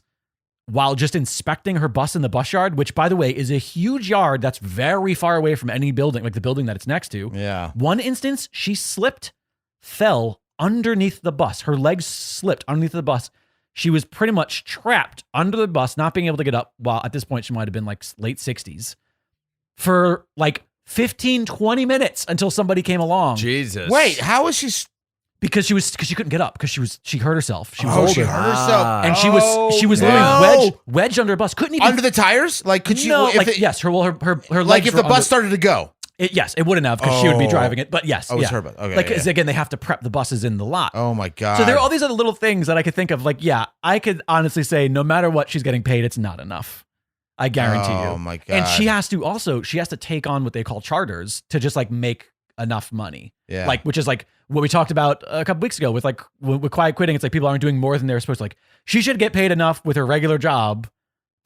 while just inspecting her bus in the bus yard, which, by the way, is a huge yard that's very far away from any building, like the building that it's next to. Yeah. One instance, she slipped, fell underneath the bus. Her legs slipped underneath the bus. She was pretty much trapped under the bus, not being able to get up. While at this point, she might have been like late 60s for like 15, 20 minutes until somebody came along. Jesus. Wait, how is she? Because she couldn't get up because she hurt herself. She was Oh, older. she hurt herself, And she was no. literally wedged under a bus. Couldn't even under the tires. Like, could you? No, if like it- yes, her like legs if were the bus under- started to go. yes, it wouldn't have because she would be Oh. driving it. But yes, Oh, it's yeah. her bus. Okay, like yeah. 'cause again, they have to prep the buses in the lot. Oh my god. So there are all these other little things that I could think of. Like, yeah, I could honestly say no matter what she's getting paid, it's not enough. I guarantee you. Oh my god. And she has to take on what they call charters to just like make enough money. Yeah. Like, which is like what we talked about a couple weeks ago with like with quiet quitting. It's like people aren't doing more than they're supposed to. Like, she should get paid enough with her regular job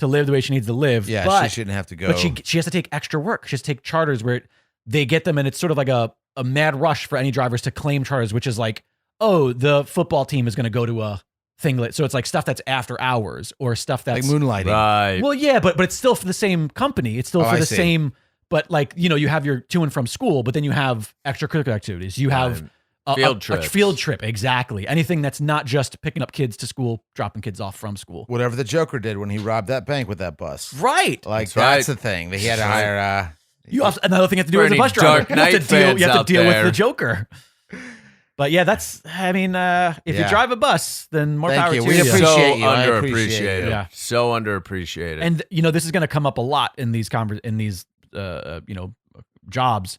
to live the way she needs to live. Yeah, but, she shouldn't have to go. But she has to take extra work. She has to take charters where they get them, and it's sort of like a mad rush for any drivers to claim charters, which is like, oh, the football team is going to go to a thing. So it's like stuff that's after hours or stuff that's like moonlighting. Right. well, yeah, but it's still for the same company. It's still Oh, for I the see. same. But like, you know, you have your to and from school, but then you have extracurricular activities. You have Field a trips. field trip, exactly. Anything that's not just picking up kids to school, dropping kids off from school. Whatever the Joker did when he robbed that bank with that bus. Right. Like That's that's right. the thing. That he had to hire. You also another thing you have to do For as a any bus driver. Dark You have to Knight deal, fans you have to out deal with there. the Joker. But yeah, that's. I mean, if you Yeah. drive a bus, then more Thank power you. to We you. appreciate so you. I underappreciated. appreciate you. Yeah. So underappreciated. And you know, this is going to come up a lot in these jobs.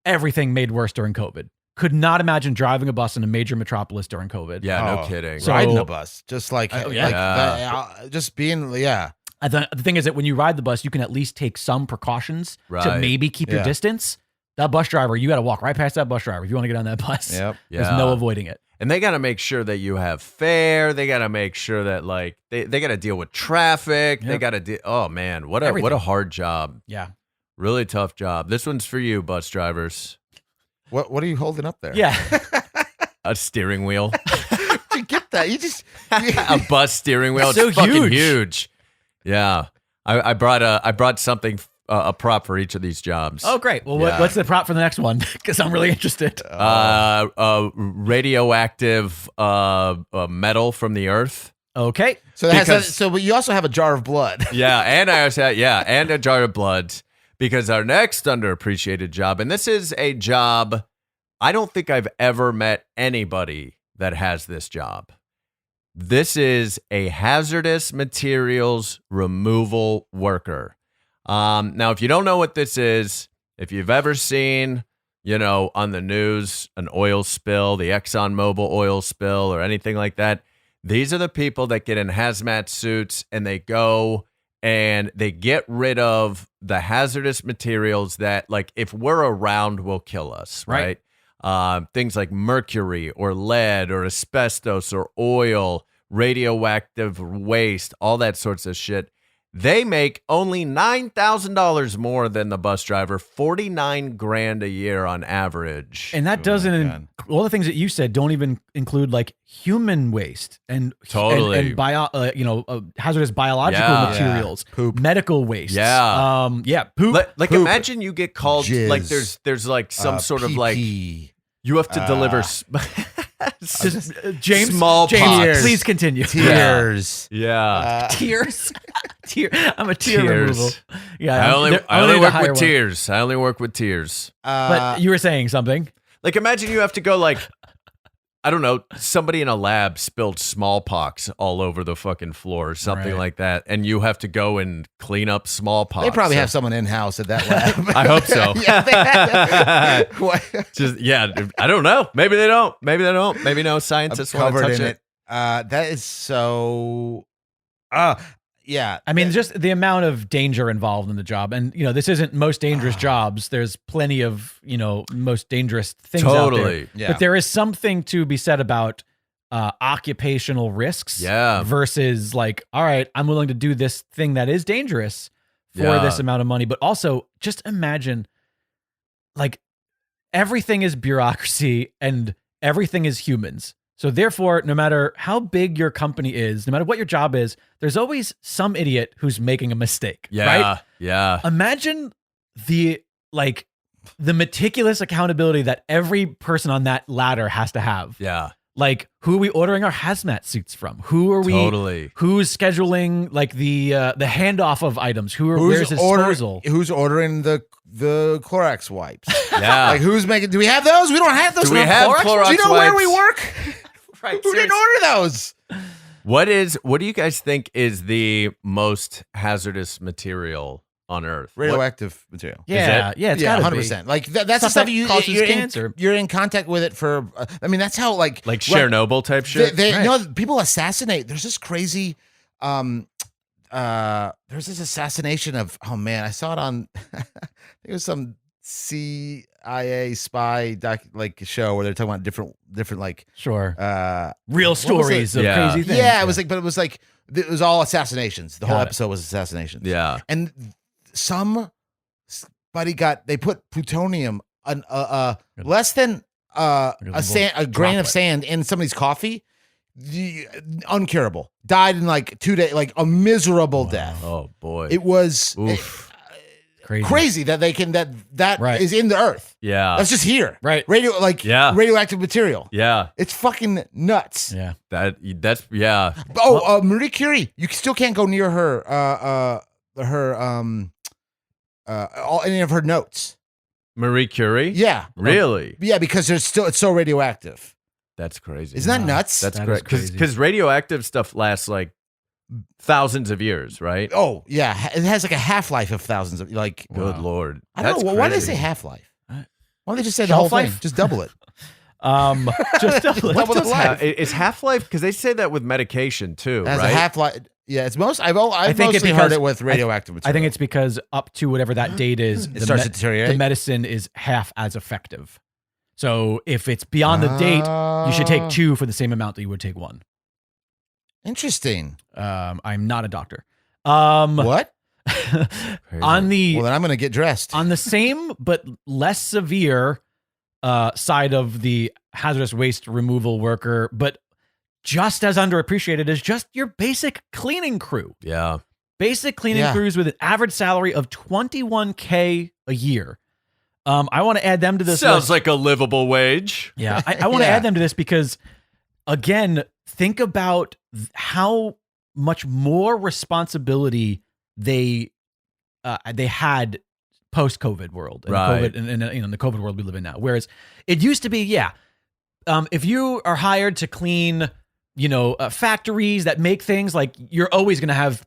Everything made worse during COVID. could not imagine driving a bus in a major metropolis during COVID. Yeah, no kidding. So- Riding the bus, just like, yeah. just being, yeah. The thing is that when you ride the bus, you can at least take some precautions to Right. maybe keep your Yeah. distance. That bus driver, you got to walk right past that bus driver if you want to get on that bus. Yep. There's Yeah. no avoiding it. And they got to make sure that you have fare. They got to make sure that like they got to deal with traffic. They Yep. got to oh man, what a Everything. hard job. Yeah. Really tough job. This one's for you, bus drivers. What are you holding up there? Yeah. A steering wheel. Did you get that? You just A bus steering wheel. It's So fucking huge. huge. Yeah. I brought something a prop for each of these jobs. Oh, great. Well, Yeah. what's the prop for the next one? Because I'm really interested. Radioactive metal from the earth. Okay. so that has Because- but you also have a jar of blood. Yeah, and I also and a jar of blood, because our next underappreciated job, and this is a job I don't think I've ever met anybody that has this job. This is a hazardous materials removal worker. Now, if you don't know what this is, if you've ever seen, on the news, an oil spill, the ExxonMobil oil spill or anything like that, these are the people that get in hazmat suits and they go and they get rid of the hazardous materials that, like, if we're around, will kill us, right? Things like mercury or lead or asbestos or oil, radioactive waste, all that sorts of shit. They make only $9,000 more than the bus driver, $49,000 a year on average. And that Oh, doesn't, my God. all the things that you said don't even include like human waste and Totally. and hazardous biological Yeah. materials, Poop. medical waste. Yeah. Poop. Like poop, imagine you get called, like jizz, there's like some sort of like, pee-pee, you have to deliver. Just, James, Smallpox. James, please continue. tears. Yeah. Tears. I'm a tear Tears. removal. Yeah. I only the work higher with one. tears. I only work with tears. But you were saying something. Like imagine you have to go like, I don't know, somebody in a lab spilled smallpox all over the fucking floor or something Right. like that, and you have to go and clean up smallpox. They probably have someone in house at that lab. I hope so. Yeah, they have- What? Just I don't know. Maybe they don't. Maybe they don't. Maybe no I'm scientists want to covered touch in it. it. That is so. Yeah. I mean, just the amount of danger involved in the job. And, this isn't most dangerous jobs. There's plenty of, most dangerous things out there. Totally. Yeah. But there is something to be said about occupational risks Yeah. versus like, all right, I'm willing to do this thing that is dangerous for Yeah. this amount of money. But also just imagine like everything is bureaucracy and everything is humans. So therefore, no matter how big your company is, no matter what your job is, there's always some idiot who's making a mistake. Yeah. Right? Yeah. Imagine the meticulous accountability that every person on that ladder has to have. Yeah. Like, who are we ordering our hazmat suits from? Who are we? Totally. Who's scheduling like the handoff of items? Where's disposal? Who's ordering the Clorox wipes? Yeah. Like who's making? Do we have those? We don't have those. Do we have Clorox Do you know where we wipes? work? Right. Who didn't order those? What do you guys think is the most hazardous material on Earth? Radioactive material. Yeah, yeah, it's gotta be. 100%. Like that's the Stuff stuff that you causes you're cancer. you're in contact with it for. I mean, that's how like Chernobyl type shit? People assassinate. There's this crazy. There's this assassination of. Oh man, I saw it on. I think it was some CIA spy show where they're talking about different like Sure. what Real was stories it? of Yeah. crazy things. Yeah, it was it was all assassinations. The whole Got it. episode was assassinations. Yeah. And somebody they put plutonium less than a grain of sand in somebody's coffee. Uncurable. Died in like 2 days, like a miserable death. Oh boy. It was Oof. Crazy. that they can that Right. is in the earth. Yeah. That's just here. Right. Radioactive material. Yeah. It's fucking nuts. Yeah. That's yeah. Oh, Marie Curie. You still can't go near her any of her notes. Marie Curie? Yeah. Really? Yeah, because it's so radioactive. That's crazy. Isn't that nuts? That's That great. is crazy. Because radioactive stuff lasts like thousands of years, right? Oh, yeah. It has like a half-life of thousands of Good Lord. I don't That's know. Why do they crazy. say half-life? Uh, Why don't they just say the whole shelf thing? life? Just double it. Just a Double little. the life. Is half-life, because they say that with medication too, It has right? a half-life. Yeah, it's most. I've think mostly it's heard because- it with radioactive material. I think it's because up to whatever that date is, It starts to deteriorate. the medicine is half as effective. So if it's beyond the date, you should take 2 for the same amount that you would take 1. Interesting. I'm not a doctor. What? On the Well, then I'm going to get dressed. on the same but less severe side of the hazardous waste removal worker, but just as underappreciated is just your basic cleaning crew. Yeah. Basic cleaning Yeah. crews with an average salary of $21K a year. I want to add them to this Sounds list. like a livable wage. Yeah, I want to Yeah. add them to this because, again, think about how much more responsibility they had post-COVID world, and Right. COVID, and you know, in the COVID world we live in now. Whereas it used to be, if you are hired to clean, factories that make things, like you're always going to have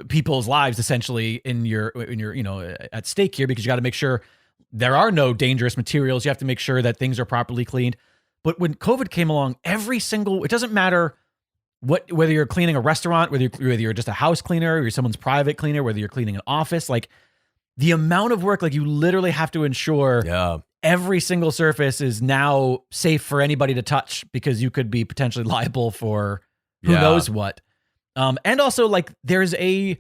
people's lives essentially in your at stake here, because you got to make sure there are no dangerous materials. You have to make sure that things are properly cleaned. But when COVID came along, it doesn't matter whether you're cleaning a restaurant, whether you're just a house cleaner, or you're someone's private cleaner, whether you're cleaning an office, like the amount of work, like you literally have to ensure Yeah. every single surface is now safe for anybody to touch, because you could be potentially liable for who Yeah. knows what. And also, like, there is a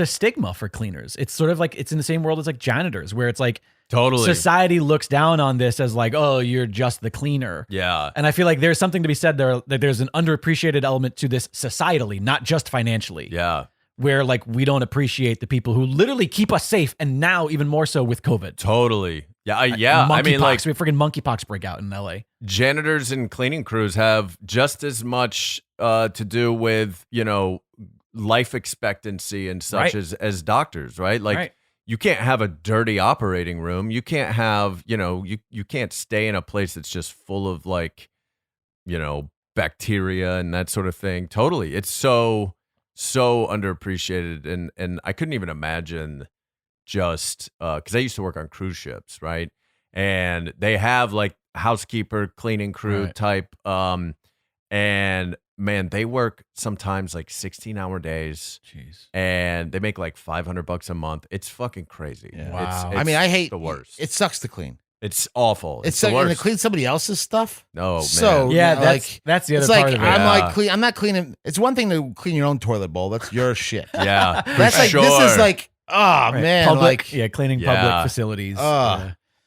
stigma for cleaners. It's sort of like, it's in the same world as like janitors, where it's like Totally. society looks down on this as like, oh, you're just the cleaner. Yeah. And I feel like there's something to be said there, that there's an underappreciated element to this societally, not just financially. Yeah. Where like we don't appreciate the people who literally keep us safe, and now even more so with COVID. Totally. Yeah. I mean, like, we have freaking monkeypox breakout in LA. janitors and cleaning crews have just as much to do with, life expectancy and such Right. as doctors, right? Like, Right. you can't have a dirty operating room. You can't have, you can't stay in a place that's just full of like, bacteria and that sort of thing. Totally. It's so underappreciated. And I couldn't even imagine just because I used to work on cruise ships, right? And they have like housekeeper, cleaning crew Right. type. And man, they work sometimes like 16-hour days, Jeez. and they make like $500 a month. It's fucking crazy. Yeah. Wow. It's I mean, I hate the worst. It sucks to clean. It's awful. It's the and to worst. clean somebody else's stuff. No, man. So Yeah, you know, that's the other it's part like of it. I'm Yeah. like clean. I'm not cleaning. It's one thing to clean your own toilet bowl. That's your shit. Yeah, That's for like sure. this is like Right. man, public, like cleaning Yeah. public facilities.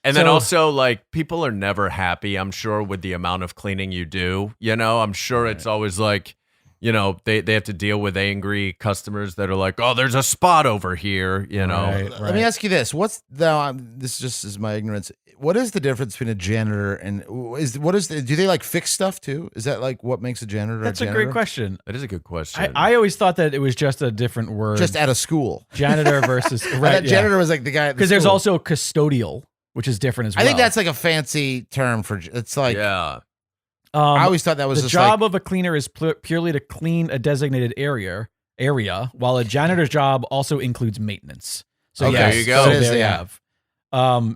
And then So- also, like, people are never happy, I'm sure, with the amount of cleaning you do. I'm sure it's always like, they have to deal with angry customers that are like, oh, there's a spot over here, Right. Let me ask you this: what's the this just is my ignorance? What is the difference between a janitor and do they like fix stuff too? Is that like what makes a janitor? That's a a janitor? great question. That is a good question. I always thought that it was just a different word. Just at a school, janitor versus I right. thought janitor was like the guy. Because there's also custodial, which is different as well. I think that's like a fancy term for. It's like yeah. I always thought that was the just job like, of a cleaner is purely to clean a designated area, while a janitor's job also includes maintenance. So Okay, yes, there you go. So It is, there you yeah. have.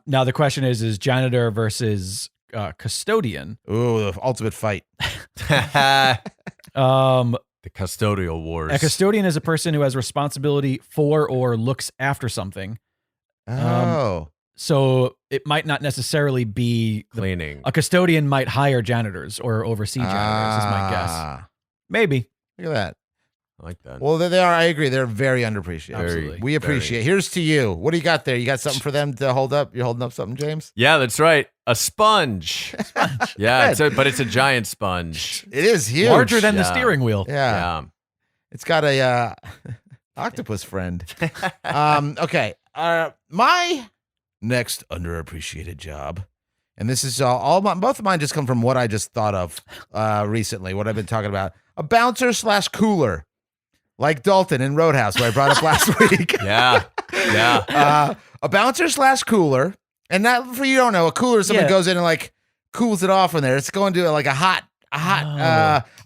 Now the question is janitor versus custodian. ooh, the ultimate fight. The custodial wars. A custodian is a person who has responsibility for or looks after something. Oh, So it might not necessarily be Cleaning. a custodian might hire janitors or oversee janitors, is my guess. Ah, Maybe. Look at that. I like that. Well, they are. I agree. They're very underappreciated. Absolutely. We appreciate. Here's to you. What do you got there? You got something for them to hold up? You're holding up something, James? Yeah, that's right. A sponge. Yeah, Good. but it's a giant sponge. It is huge. Larger than the Yeah. steering wheel. Yeah. Yeah. It's got a octopus friend. Okay. My next underappreciated job, and this is both of mine just come from what I just thought of recently, what I've been talking about. A bouncer / cooler, like Dalton in Roadhouse, where I brought up last week. Yeah. Yeah. A bouncer / cooler, and that for you don't know, a cooler is someone Yeah. goes in and like cools it off in there. It's going to like a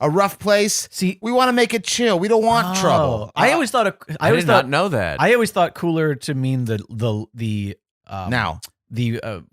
rough place. See, We want to make it chill. We don't want trouble. I always thought I did not know that. I always thought cooler to mean the now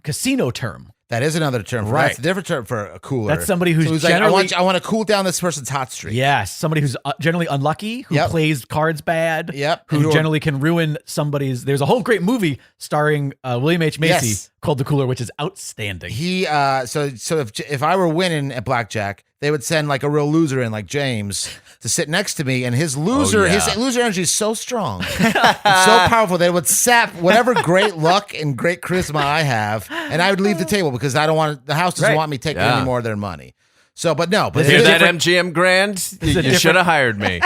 casino term. That is another term. Right. That's a different term for a cooler. That's somebody who's like, generally- I want to cool down this person's hot streak. Yes, somebody who's generally unlucky, who Yep. plays cards bad, Yep. who generally can ruin somebody's. There's a whole great movie starring William H. Macy Yes. called The Cooler, which is outstanding. He so if I were winning at blackjack, they would send like a real loser in, like James, to sit next to me, and his loser energy is so strong, so powerful that it would sap whatever great luck and great charisma I have, and I would leave the table because I don't want the house doesn't want me taking any more of their money. So, but hear that MGM Grand? You should have hired me.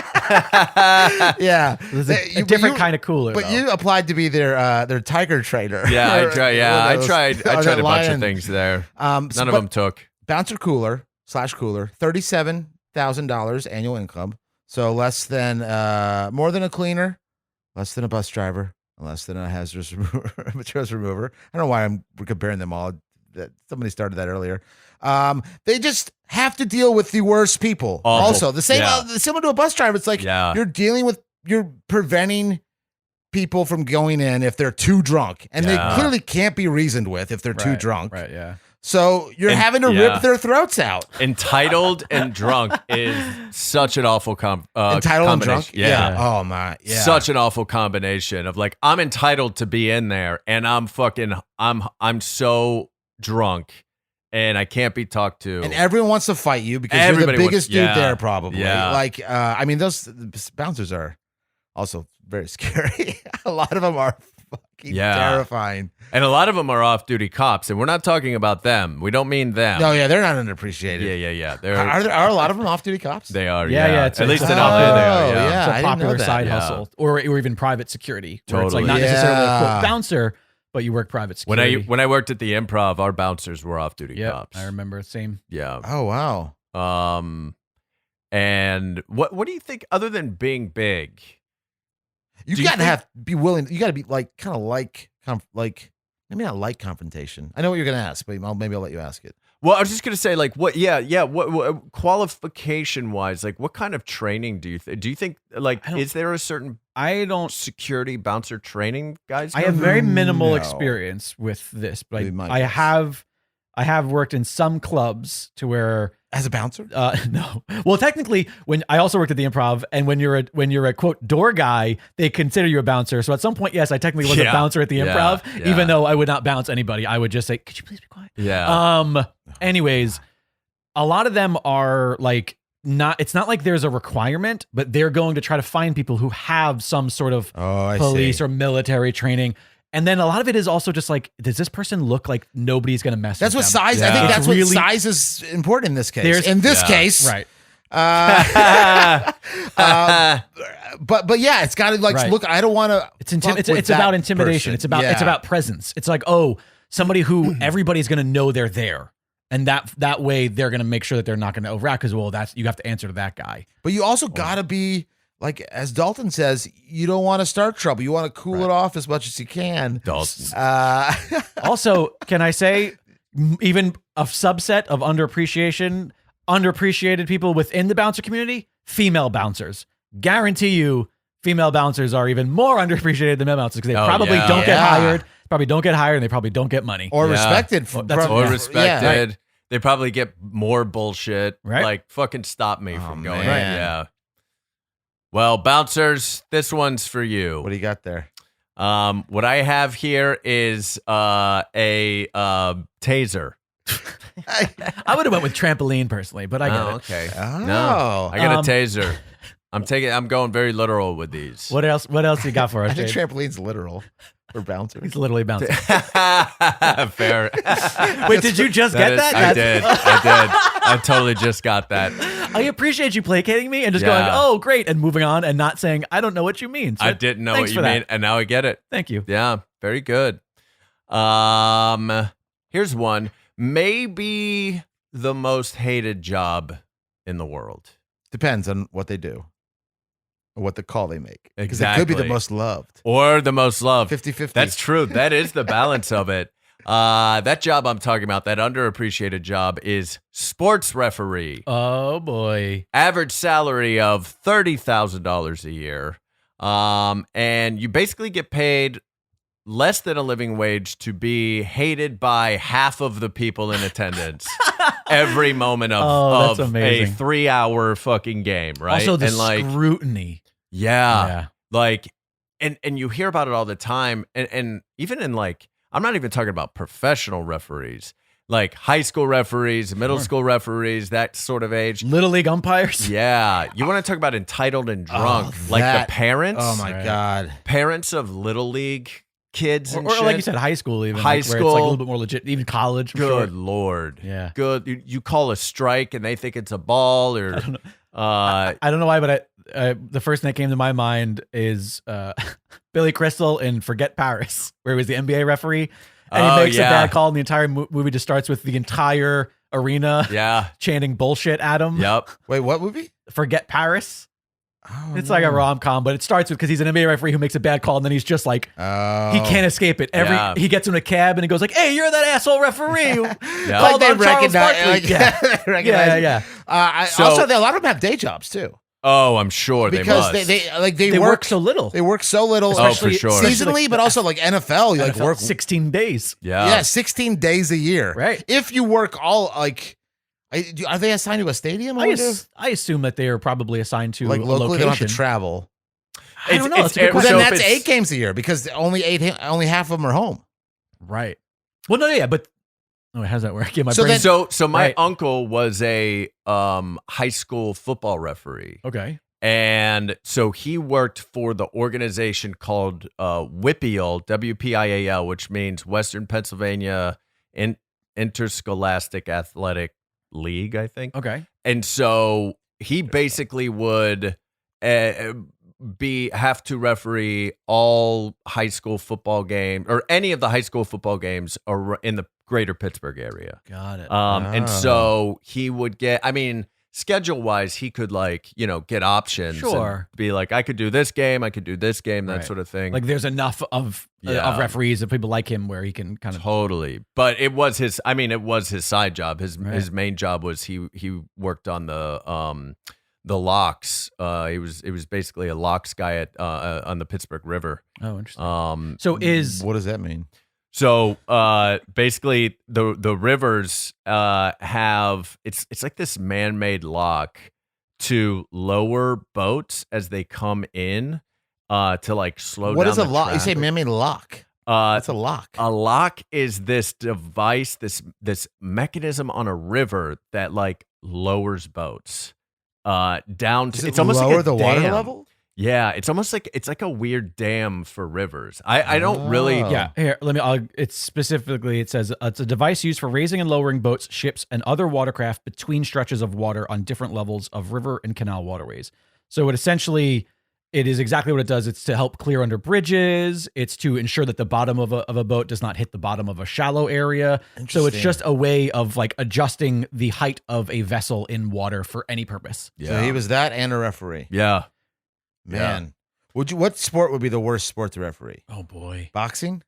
Yeah, There's a different kind of cooler. But though. you applied to be their tiger trader. Yeah, I tried. Yeah, I tried. I tried a bunch lion. of things there. None of but them took. Bouncer cooler $37,000 annual income. So less than more than a cleaner, less than a bus driver, less than a hazardous materials remover. I don't know why we're comparing them all. Somebody started that earlier. They just have to deal with the worst people. Awful. Also, the same similar to a bus driver. It's like you're preventing people from going in if they're too drunk, and they clearly can't be reasoned with if they're too drunk. Right. Yeah. So you're having to rip their throats out. Entitled and drunk is such an awful Entitled and drunk? Yeah. Oh my. Yeah. Such an awful combination of like, I'm entitled to be in there and I'm so drunk and I can't be talked to. And everyone wants to fight you because you're the biggest dude there probably. Yeah. Like, I mean, those bouncers are also very scary. A lot of them are fucking terrifying. And a lot of them are off-duty cops, and we're not talking about them. We don't mean them. No, yeah, they're not underappreciated. Yeah. Are a lot of them off-duty cops? They are, Yeah. At least in a- LA, they are, yeah. yeah. It's a I didn't know popular that. side Yeah. hustle, or even private security. Where it's like Totally. not necessarily a Yeah. quote bouncer, but you work private security. When I worked at the Improv, our bouncers were off-duty cops. I remember. Same. Yeah. Oh, wow. And what do you think, other than being big? You Do you gotta think- be willing. You gotta be like, kind of like maybe not like confrontation. I know what you're gonna ask, but maybe I'll let you ask it. Well, I was just gonna say, like, what qualification wise, like, what kind of training do you think, like, is there a certain I don't. security bouncer training guys? I have very minimal No. experience with this, but We might I guess. have worked in some clubs to where As a bouncer? no. Well, technically, when I also worked at the Improv, and when you're a quote door guy, they consider you a bouncer. So at some point, yes, I technically was a bouncer at the Improv, even though I would not bounce anybody. I would just say, "Could you please be quiet?" Yeah. Anyways, a lot of them are like not. It's not like there's a requirement, but they're going to try to find people who have some sort of I police see. or military training. And then a lot of it is also just like, does this person look like nobody's going to mess That's with what them? size. I Yeah. think It's that's really- what size is important in this case. There's- In this Yeah. case, Right. But yeah, it's got to like Right. look. I don't want to. It's about intimidation. It's about presence. It's like, oh, somebody who everybody's going to know they're there. And that way they're going to make sure that they're not going to overact because, well, you have to answer to that guy. But you also got to be like, as Dalton says, you don't want to start trouble. You want to cool it off as much as you can. Dalton. Also, can I say, even a subset of underappreciated people within the bouncer community, female bouncers. Guarantee you, female bouncers are even more underappreciated than male bouncers because they probably don't get hired. Probably don't get hired, and they probably don't get money. Or Yeah. respected. Or respected. Yeah. They probably get more bullshit. Right. Like, fucking stop me from going. man. Yeah. Well, bouncers, this one's for you. What do you got there? What I have here is a taser. I would have went with trampoline personally, but I get it. Okay. Oh. No, I got a taser. I'm going very literal with these. What else you got for us, I think Jade? trampoline's literal for bouncers. He's literally bouncing. Fair. Wait, did you just get that? I did. I totally just got that. I appreciate you placating me and just Yeah. going, oh, great, and moving on and not saying, I don't know what you mean. So I didn't know what thanks you for that. mean, and now I get it. Thank you. Yeah, very good. Here's one. Maybe the most hated job in the world. Depends on what they do. Or what the call they make. Because it could be the Exactly. most loved. Or the most loved. 50-50. That's true. That is the balance of it. That job I'm talking about, that underappreciated job, is sports referee. Oh, boy. Average salary of $30,000 a year. And you basically get paid less than a living wage to be hated by half of the people in attendance every moment of that's a amazing. 3-hour fucking game, right? Also, the and like, scrutiny. yeah, like, and you hear about it all the time, and even in like, I'm not even talking about professional referees, like high school referees, middle school referees, that sort of age. Little league umpires. Yeah, you want to talk about entitled and drunk, like that- the parents. Oh my God. Parents of little league kids and Or shit. like you said, high school even. High where it's like a school. little bit more legit. Even college. I'm Good sure. Lord. Yeah. Good. You call a strike and they think it's a ball or. I don't know why, but the first thing that came to my mind is Billy Crystal in Forget Paris, where he was the NBA referee. And he makes a bad call, and the entire movie just starts with the entire arena Yeah. chanting bullshit at him. Yep. Wait, what movie? Forget Paris. Oh, It's like a rom-com, but it starts with because he's an NBA referee who makes a bad call, and then he's just like, Oh. he can't escape it. He gets in a cab and he goes like, "Hey, you're that asshole referee who Like called they on Charles recognize. Barkley." Like, Yeah, they recognize. yeah. So- Also, a lot of them have day jobs too, Oh, I'm sure because they must. they They work work so little. They work so little, Oh, for Especially- sure. seasonally, but also like NFL. You like NFL, work 16 days. Yeah. 16 days a year. Right. If you work all like, are they assigned to a stadium? I wonder? I assume that they are probably assigned to Like a locally, they don't have to location. travel. I don't know. That's a good Well, question. then so that's if it's- 8 games a year because only half of them are home. Right. Well, no, yeah, but wait, how does that work? Yeah, my So brain. then- So my Right. uncle was a high school football referee. Okay. And so he worked for the organization called WPIAL, WPIAL, which means Western Pennsylvania Interscholastic Athletic League, I think. Okay. And so he basically would have to referee all high school football games or any of the high school football games in the greater Pittsburgh area. Got it. And so he would get, I mean, schedule wise, he could get options. Sure. And be like, I could do this game, I could do this game, that Right. sort of thing. Like there's enough of referees of people like him where he can kind of Totally. But it was his side job. His main job was he worked on the locks. He was basically a locks guy on the Pittsburgh River. Oh, interesting. So is What does that mean? So basically the rivers have it's like this man-made lock to lower boats as they come in to like slow What down is a the lock? You say traffic. man-made lock. What's a lock? A lock is this device, this mechanism on a river that like lowers boats down Does to it it's almost lower like a the water dam. level? Yeah, it's almost like it's like a weird dam for rivers. I don't really. Oh. yeah. Here, it's specifically. It says it's a device used for raising and lowering boats, ships, and other watercraft between stretches of water on different levels of river and canal waterways. So it is exactly what it does. It's to help clear under bridges. It's to ensure that the bottom of a boat does not hit the bottom of a shallow area. So it's Interesting. just a way of like adjusting the height of a vessel in water for any purpose. Yeah. So he was that and a referee. Yeah. Man, what sport would be the worst sport to referee? Oh boy. Boxing?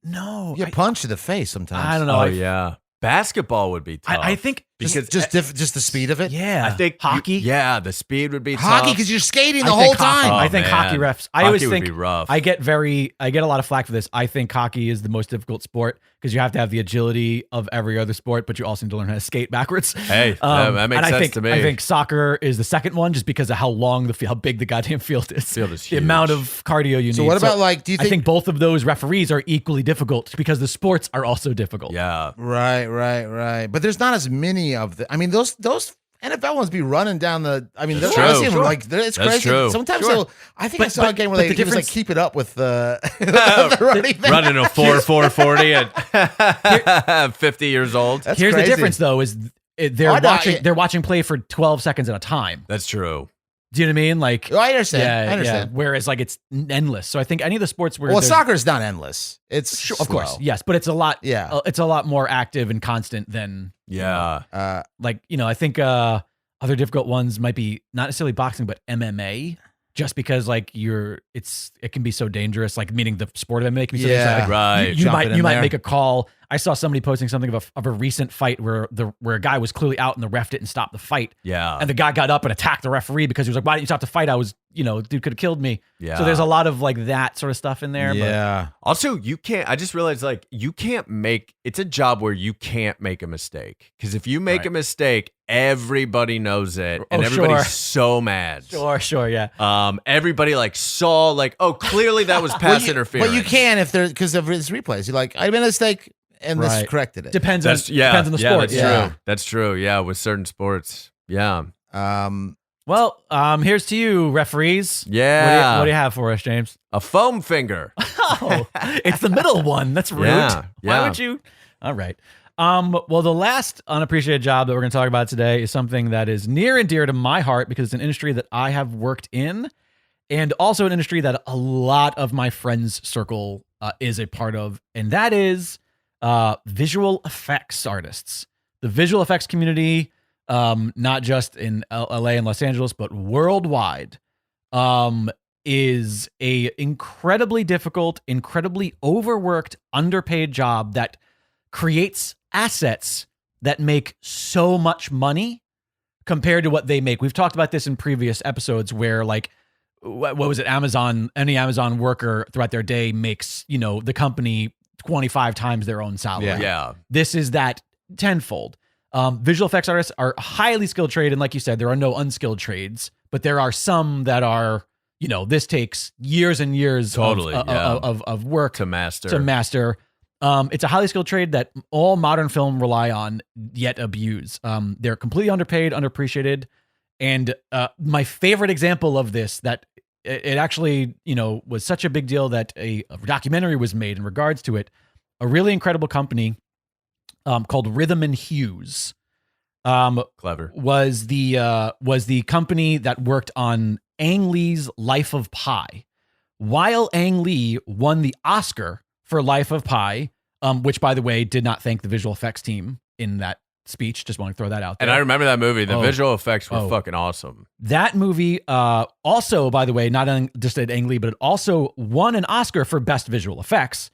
No. You get punched to the face sometimes. I don't know. Oh yeah. Basketball would be tough. I think because Just the speed of it. yeah. I think hockey. the speed would be Hockey tough. because you're skating I the think whole hockey- time. Oh, I think man. hockey refs. I Hockey always would think be rough. I get a lot of flack for this. I think hockey is the most difficult sport because you have to have the agility of every other sport, but you also need to learn how to skate backwards. Hey, that makes and sense I think, to me. I think soccer is the second one just because of how long how big the goddamn field is. Field is The amount huge. of cardio you need. So what about like? Do you I think both of those referees are equally difficult because the sports are also difficult. Yeah. Right. But there's not as many of the. I mean, those NFL ones be running down the. I mean, That's I true. see them Sure. like it's That's crazy. true. Sometimes Sure. they'll. I think I But- saw a but- game where but they the he was like difference- keep it up with the, the running thing. Running a 4.40 at 50 years old. That's Here's crazy. the difference though: is they're Oh, no, watching yeah. they're watching play for 12 seconds at a time. That's true. Do you know what I mean? Like. Oh, I understand. Yeah, I understand. Yeah. Whereas like it's endless. So I think any of the sports where Well, there's- soccer's not endless. It's Sure, of course, slow. yes, but it's a lot. Yeah. It's a lot more active and constant than Yeah. like I think other difficult ones might be not necessarily boxing, but MMA. Just because like it can be so dangerous. Like meaning the sport of MMA can be so Yeah. dangerous. Like, Right. You Jumping might in you might there. make a call. I saw somebody posting something of a recent fight where a guy was clearly out and the ref didn't stop the fight. Yeah. And the guy got up and attacked the referee because he was like, why didn't you stop the fight? I was, dude could have killed me. Yeah. So there's a lot of like that sort of stuff in there. Yeah. Also, I just realized like it's a job where you can't make a mistake. Because if you make a mistake, everybody knows it. And everybody's so mad. Sure, yeah. Everybody like saw like, oh, clearly that was pass interference. But you can because of his replays. You're like, I made a mistake and this corrected it. Depends on the sport. True. That's true. Yeah, with certain sports. Yeah. Well, here's to you, referees. Yeah. What do you have for us, James? A foam finger. Oh, it's the middle one. That's rude. Yeah. Why would you? All right. Well, the last unappreciated job that we're going to talk about today is something that is near and dear to my heart because it's an industry that I have worked in and also an industry that a lot of my friends' circle is a part of, and that is visual effects artists. The visual effects community, not just in LA and Los Angeles, but worldwide, is a incredibly difficult, incredibly overworked, underpaid job that creates assets that make so much money compared to what they make. We've talked about this in previous episodes where like, what was it? Any Amazon worker throughout their day makes, the company 25 times their own salary. Yeah. This is that tenfold. Visual effects artists are a highly skilled trade. And like you said, there are no unskilled trades, but there are some that are, this takes years and years of work to master. It's a highly skilled trade that all modern film rely on yet abuse. They're completely underpaid, underappreciated. And my favorite example of this that it actually, was such a big deal that a documentary was made in regards to it. A really incredible company called Rhythm and Hues. Clever. Was the company that worked on Ang Lee's Life of Pi. While Ang Lee won the Oscar for Life of Pi, which by the way did not thank the visual effects team in that speech. Just want to throw that out there. And I remember that movie. The visual effects were fucking awesome. That movie also, by the way, not just at Ang Lee, but it also won an Oscar for Best Visual Effects.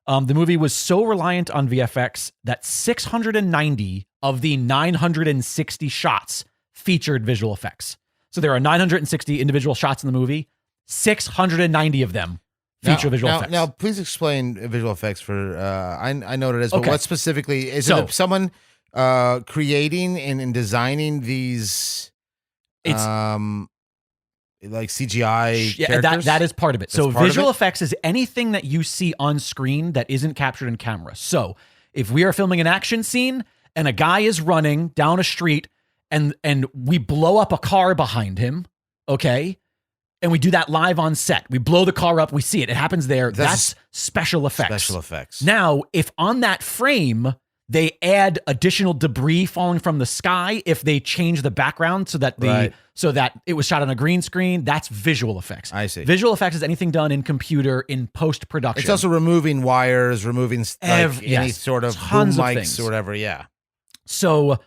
The movie was so reliant on VFX that 690 of the 960 shots featured visual effects. So there are 960 individual shots in the movie. 690 of them feature visual effects. Now, please explain visual effects for, I know what it is, but Okay. what specifically, is it someone creating and designing these, It's like CGI characters? that is part of it. That's So part of visual it? effects is anything that you see on screen that isn't captured in camera. So if we are filming an action scene and a guy is running down a street and we blow up a car behind him, okay? And we do that live on set. We blow the car up, we see it. It happens there. That's special effects. Special effects. Now, if on that frame they add additional debris falling from the sky, if they change the background so that it was shot on a green screen, that's visual effects. I see. Visual effects is anything done in computer in post-production. It's also removing wires, removing any yes. sort of Tons boom of mics things. or whatever. Yeah. So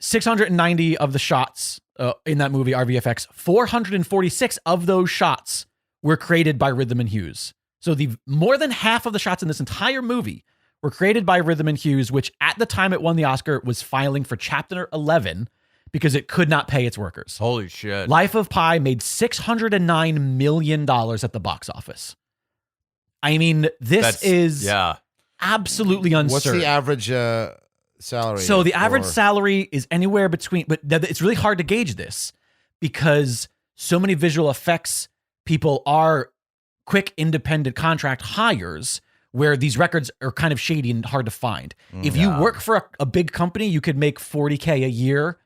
690 of the shots in that movie are VFX. 446 of those shots were created by Rhythm and Hues. So the more than half of the shots in this entire movie were created by Rhythm and Hues, which at the time it won the Oscar was filing for Chapter 11 because it could not pay its workers. Holy shit. Life of Pi made $609 million at the box office. I mean, this is absolutely absurd. What's the average salary? So the average salary is anywhere between, but it's really hard to gauge this because so many visual effects people are quick independent contract hires where these records are kind of shady and hard to find. If you work for a big company, you could make $40K a year.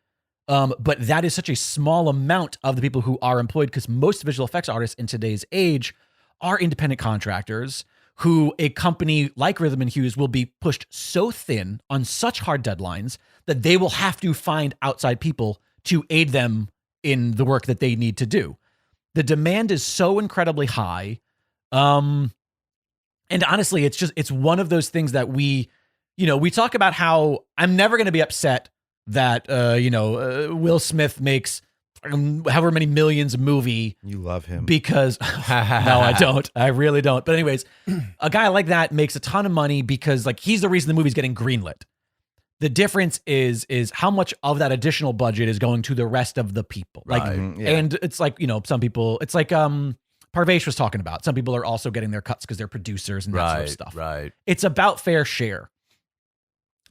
But that is such a small amount of the people who are employed because most visual effects artists in today's age are independent contractors who a company like Rhythm and Hues will be pushed so thin on such hard deadlines that they will have to find outside people to aid them in the work that they need to do. The demand is so incredibly high. And honestly, it's one of those things that we talk about how I'm never going to be upset that, Will Smith makes however many millions movie. You love him. Because no, I don't. I really don't. But anyways, a guy like that makes a ton of money because like he's the reason the movie's getting greenlit. The difference is how much of that additional budget is going to the rest of the people. Like, and it's like, some people, it's like Parvesh was talking about. Some people are also getting their cuts because they're producers and that sort of stuff. Right. It's about fair share.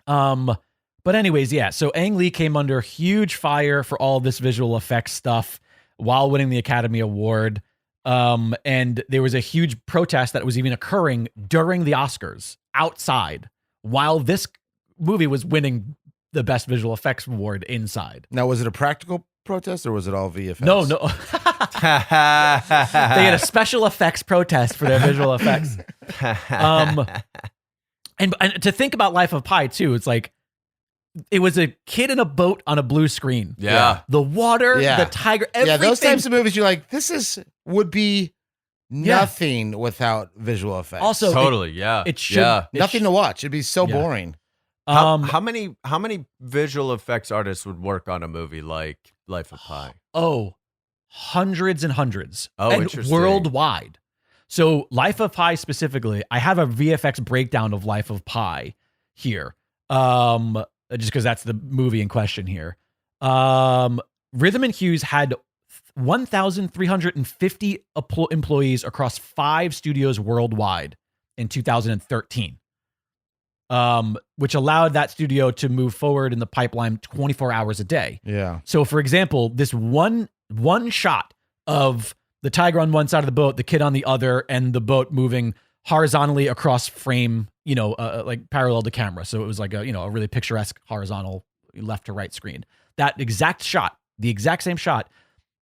But anyways, yeah. So Ang Lee came under huge fire for all this visual effects stuff while winning the Academy Award. And there was a huge protest that was even occurring during the Oscars outside while this movie was winning the Best Visual Effects Award inside. Now, was it a practical protest or was it all VFX? No. They had a special effects protest for their visual effects. And to think about Life of Pi too, it's like it was a kid in a boat on a blue screen. Yeah. The water, the tiger, everything. Yeah, those types of movies, you're like, would be nothing without visual effects. Also, totally, it should nothing to watch. It'd be so boring. How many visual effects artists would work on a movie like Life of Pi? Oh, hundreds and hundreds. Oh, and interesting. Worldwide. So Life of Pi specifically, I have a VFX breakdown of Life of Pi here. Just because that's the movie in question here. Rhythm and Hues had 1,350 employees across 5 studios worldwide in 2013. Which allowed that studio to move forward in the pipeline 24 hours a day. Yeah. So, for example, this one shot of the tiger on one side of the boat, the kid on the other, and the boat moving horizontally across frame, like parallel to camera. So it was like a really picturesque horizontal left to right screen. That exact shot, the exact same shot,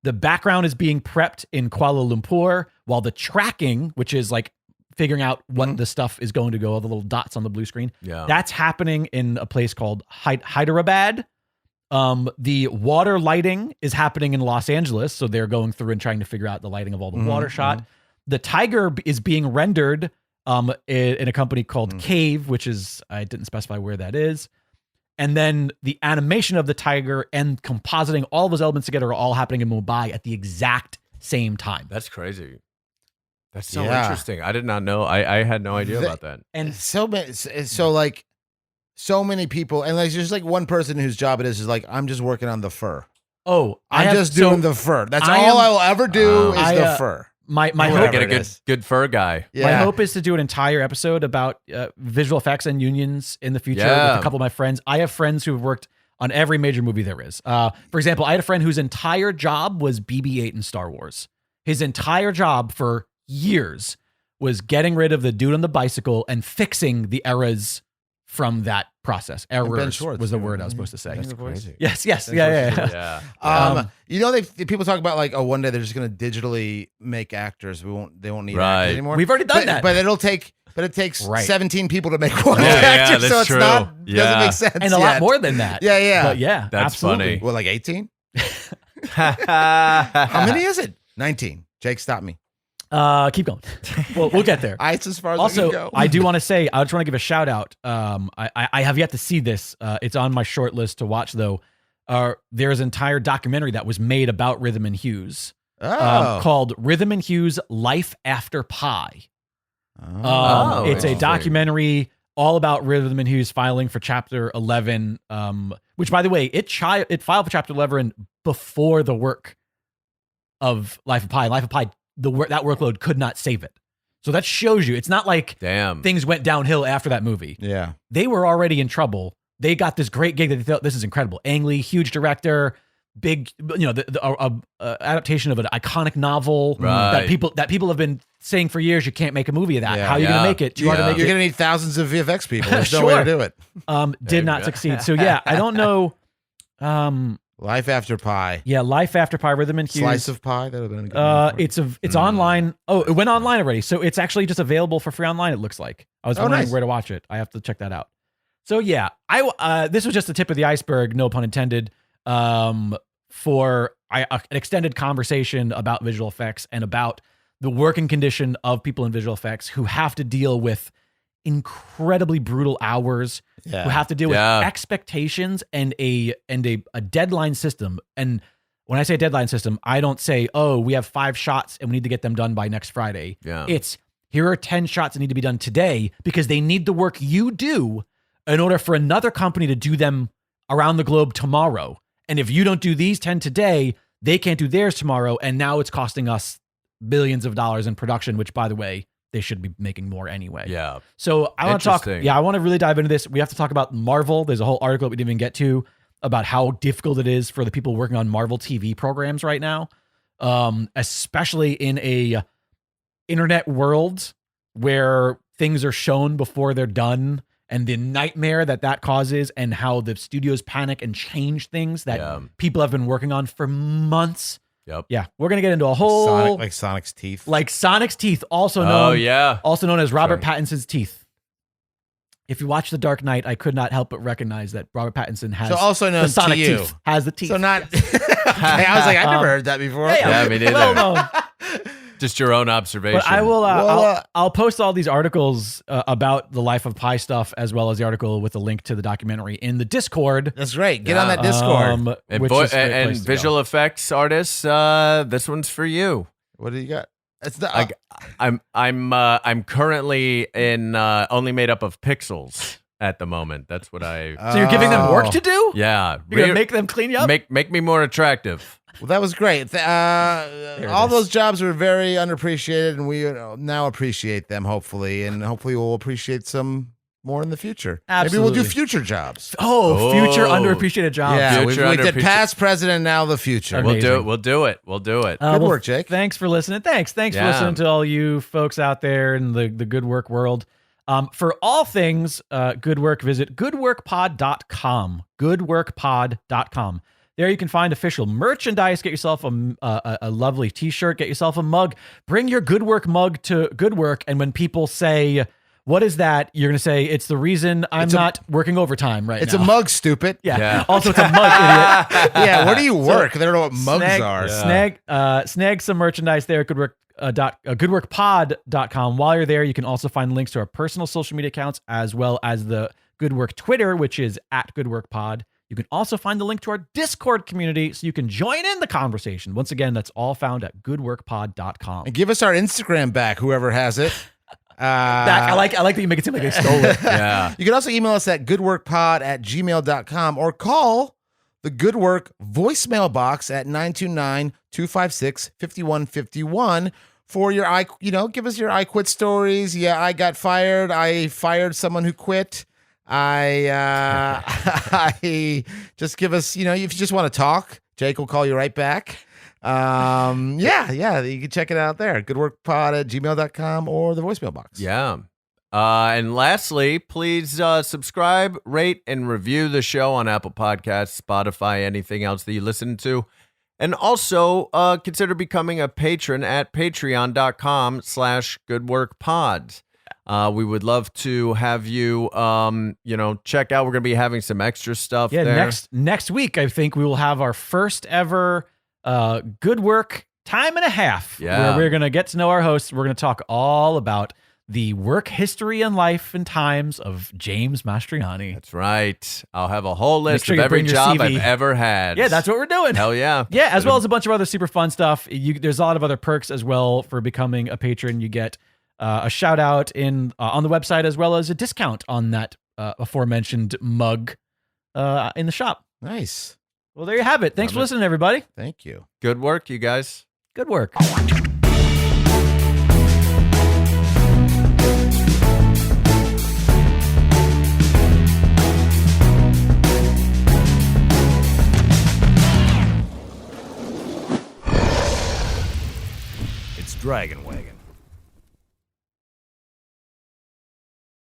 the background is being prepped in Kuala Lumpur while the tracking, which is like figuring out what the stuff is going to go, all the little dots on the blue screen. Yeah. That's happening in a place called Hyderabad. The water lighting is happening in Los Angeles. So they're going through and trying to figure out the lighting of all the water shot. The tiger is being rendered in a company called Cave, which is, I didn't specify where that is. And then the animation of the tiger and compositing all those elements together are all happening in Mumbai at the exact same time. That's crazy. That's so interesting. I did not know. I had no idea about that. And so many people, and like there's like one person whose job it is like, I'm just working on the fur. Oh, I'm just doing the fur. That's all I'll ever do is the fur. My hope, hope, get a good fur guy. Yeah. My hope is to do an entire episode about visual effects and unions in the future with a couple of my friends. I have friends who've worked on every major movie there is. For example, I had a friend whose entire job was BB-8 in Star Wars. His entire job for years was getting rid of the dude on the bicycle and fixing the errors from that process. Errors was the word I was supposed to say. That's crazy. Yes. Yeah. People talk about like, oh, one day they're just going to digitally make actors. They won't need actors anymore. We've already done that. But it takes 17 people to make one actor, that's so it's true. doesn't make sense. And a lot more than that. Yeah. But yeah, that's absolutely. funny. Well, like 18? How many is it? 19. Jake, stop me. Keep going. We'll get there. It's as far as Also, I can go. I do want to say, I just want to give a shout out. I have yet to see this. It's on my short list to watch, though. There's an entire documentary that was made about Rhythm and Hues called Rhythm and Hues Life After Pi. It's a documentary all about Rhythm and Hues filing for Chapter 11, which, by the way, it filed for Chapter 11 before the work of Life of Pi. Life of Pi, that workload could not save it. So that shows you, it's not like things went downhill after that movie. Yeah. They were already in trouble. They got this great gig that they thought, this is incredible. Ang Lee, huge director, big, the adaptation of an iconic novel that people have been saying for years, you can't make a movie of that. How are you going to make it? You're going to need thousands of VFX people. There's no way to do it. Did not succeed. So yeah, I don't know. Life After Pi. Yeah, Life After Pi, Rhythm and Hues. Slice of Pie. That would have been a good it's online. Oh, it went online already. So it's actually just available for free online, it looks like. I was wondering where to watch it. I have to check that out. So yeah, this was just the tip of the iceberg, no pun intended, for an extended conversation about visual effects and about the working condition of people in visual effects who have to deal with incredibly brutal hours, who have to deal with expectations and a deadline system. And when I say deadline system, I don't say, oh, we have 5 shots and we need to get them done by next Friday. Yeah. It's here are 10 shots that need to be done today because they need the work you do in order for another company to do them around the globe tomorrow. And if you don't do these 10 today, they can't do theirs tomorrow. And now it's costing us billions of dollars in production, which, by the way, they should be making more anyway. Yeah. So I want to talk. Interesting. Yeah, I want to really dive into this. We have to talk about Marvel. There's a whole article that we didn't even get to about how difficult it is for the people working on Marvel TV programs right now, especially in a internet world where things are shown before they're done, and the nightmare that causes, and how the studios panic and change things that people have been working on for months. Yep. Yeah, we're gonna get into a whole like Sonic's teeth. like Sonic's teeth, also known also known as Robert Pattinson's teeth. If you watch The Dark Knight, I could not help but recognize that Robert Pattinson has also known the Sonic to you. teeth. Has the teeth. So not. I was like, I've never heard that before. Yeah, me neither. Well known. Just your own observation. But I will. I'll post all these articles about the Life of Pi stuff, as well as the article with a link to the documentary in the Discord. That's right. Get on that Discord. And, which is a great and place to visual go. effects artists, this one's for you. What do you got? It's the. I'm currently in only made up of pixels at the moment. That's what I. So you're giving them work to do? Yeah, You're gonna make them clean you up. make me more attractive. Well, that was great. All those jobs were very underappreciated, and we now appreciate them, hopefully. And hopefully we'll appreciate some more in the future. Absolutely. Maybe we'll do future jobs. Future underappreciated jobs. Yeah, we Future did underappreciated- past, present, and now the future. Amazing. We'll do it. Good work, Jake. Thanks for listening. Thanks for listening to all you folks out there in the good work world. For all things good work, visit goodworkpod.com. Goodworkpod.com. There you can find official merchandise. Get yourself a lovely t-shirt. Get yourself a mug. Bring your Good Work mug to Good Work. And when people say, what is that? You're going to say, it's the reason I'm not working overtime right now. It's a mug, stupid. Yeah. Also, it's a mug, idiot. Yeah, where do you work? They don't know what mugs are. Snag some merchandise there at goodworkpod.com. While you're there, you can also find links to our personal social media accounts, as well as the Good Work Twitter, which is @goodworkpod. You can also find the link to our Discord community so you can join in the conversation. Once again, that's all found at goodworkpod.com. And give us our Instagram back, whoever has it. I like that you make it seem like they stole it. Yeah. You can also email us at goodworkpod@gmail.com or call the Good Work voicemail box at 929-256-5151 for your give us your I quit stories. Yeah, I got fired. I fired someone who quit. I just give us, if you just want to talk, Jake will call you right back. You can check it out there. Goodworkpod@gmail.com or the voicemail box. Yeah. And lastly, please subscribe, rate, and review the show on Apple Podcasts, Spotify, anything else that you listen to. And also consider becoming a patron at patreon.com/goodworkpod. We would love to have you, check out. We're going to be having some extra stuff there. Next week, I think we will have our first ever Good Work time and a half. Yeah. Where we're going to get to know our hosts. We're going to talk all about the work history and life and times of James Mastriani. That's right. I'll have a whole list sure of you every bring your job CV. I've ever had. Yeah, that's what we're doing. Hell yeah. Yeah, as well as a bunch of other super fun stuff. There's a lot of other perks as well for becoming a patron. You get a shout out on the website, as well as a discount on that aforementioned mug in the shop. Nice. Well, there you have it. Thanks for listening, everybody. Thank you. Good work, you guys. Good work. It's Dragon Wagon.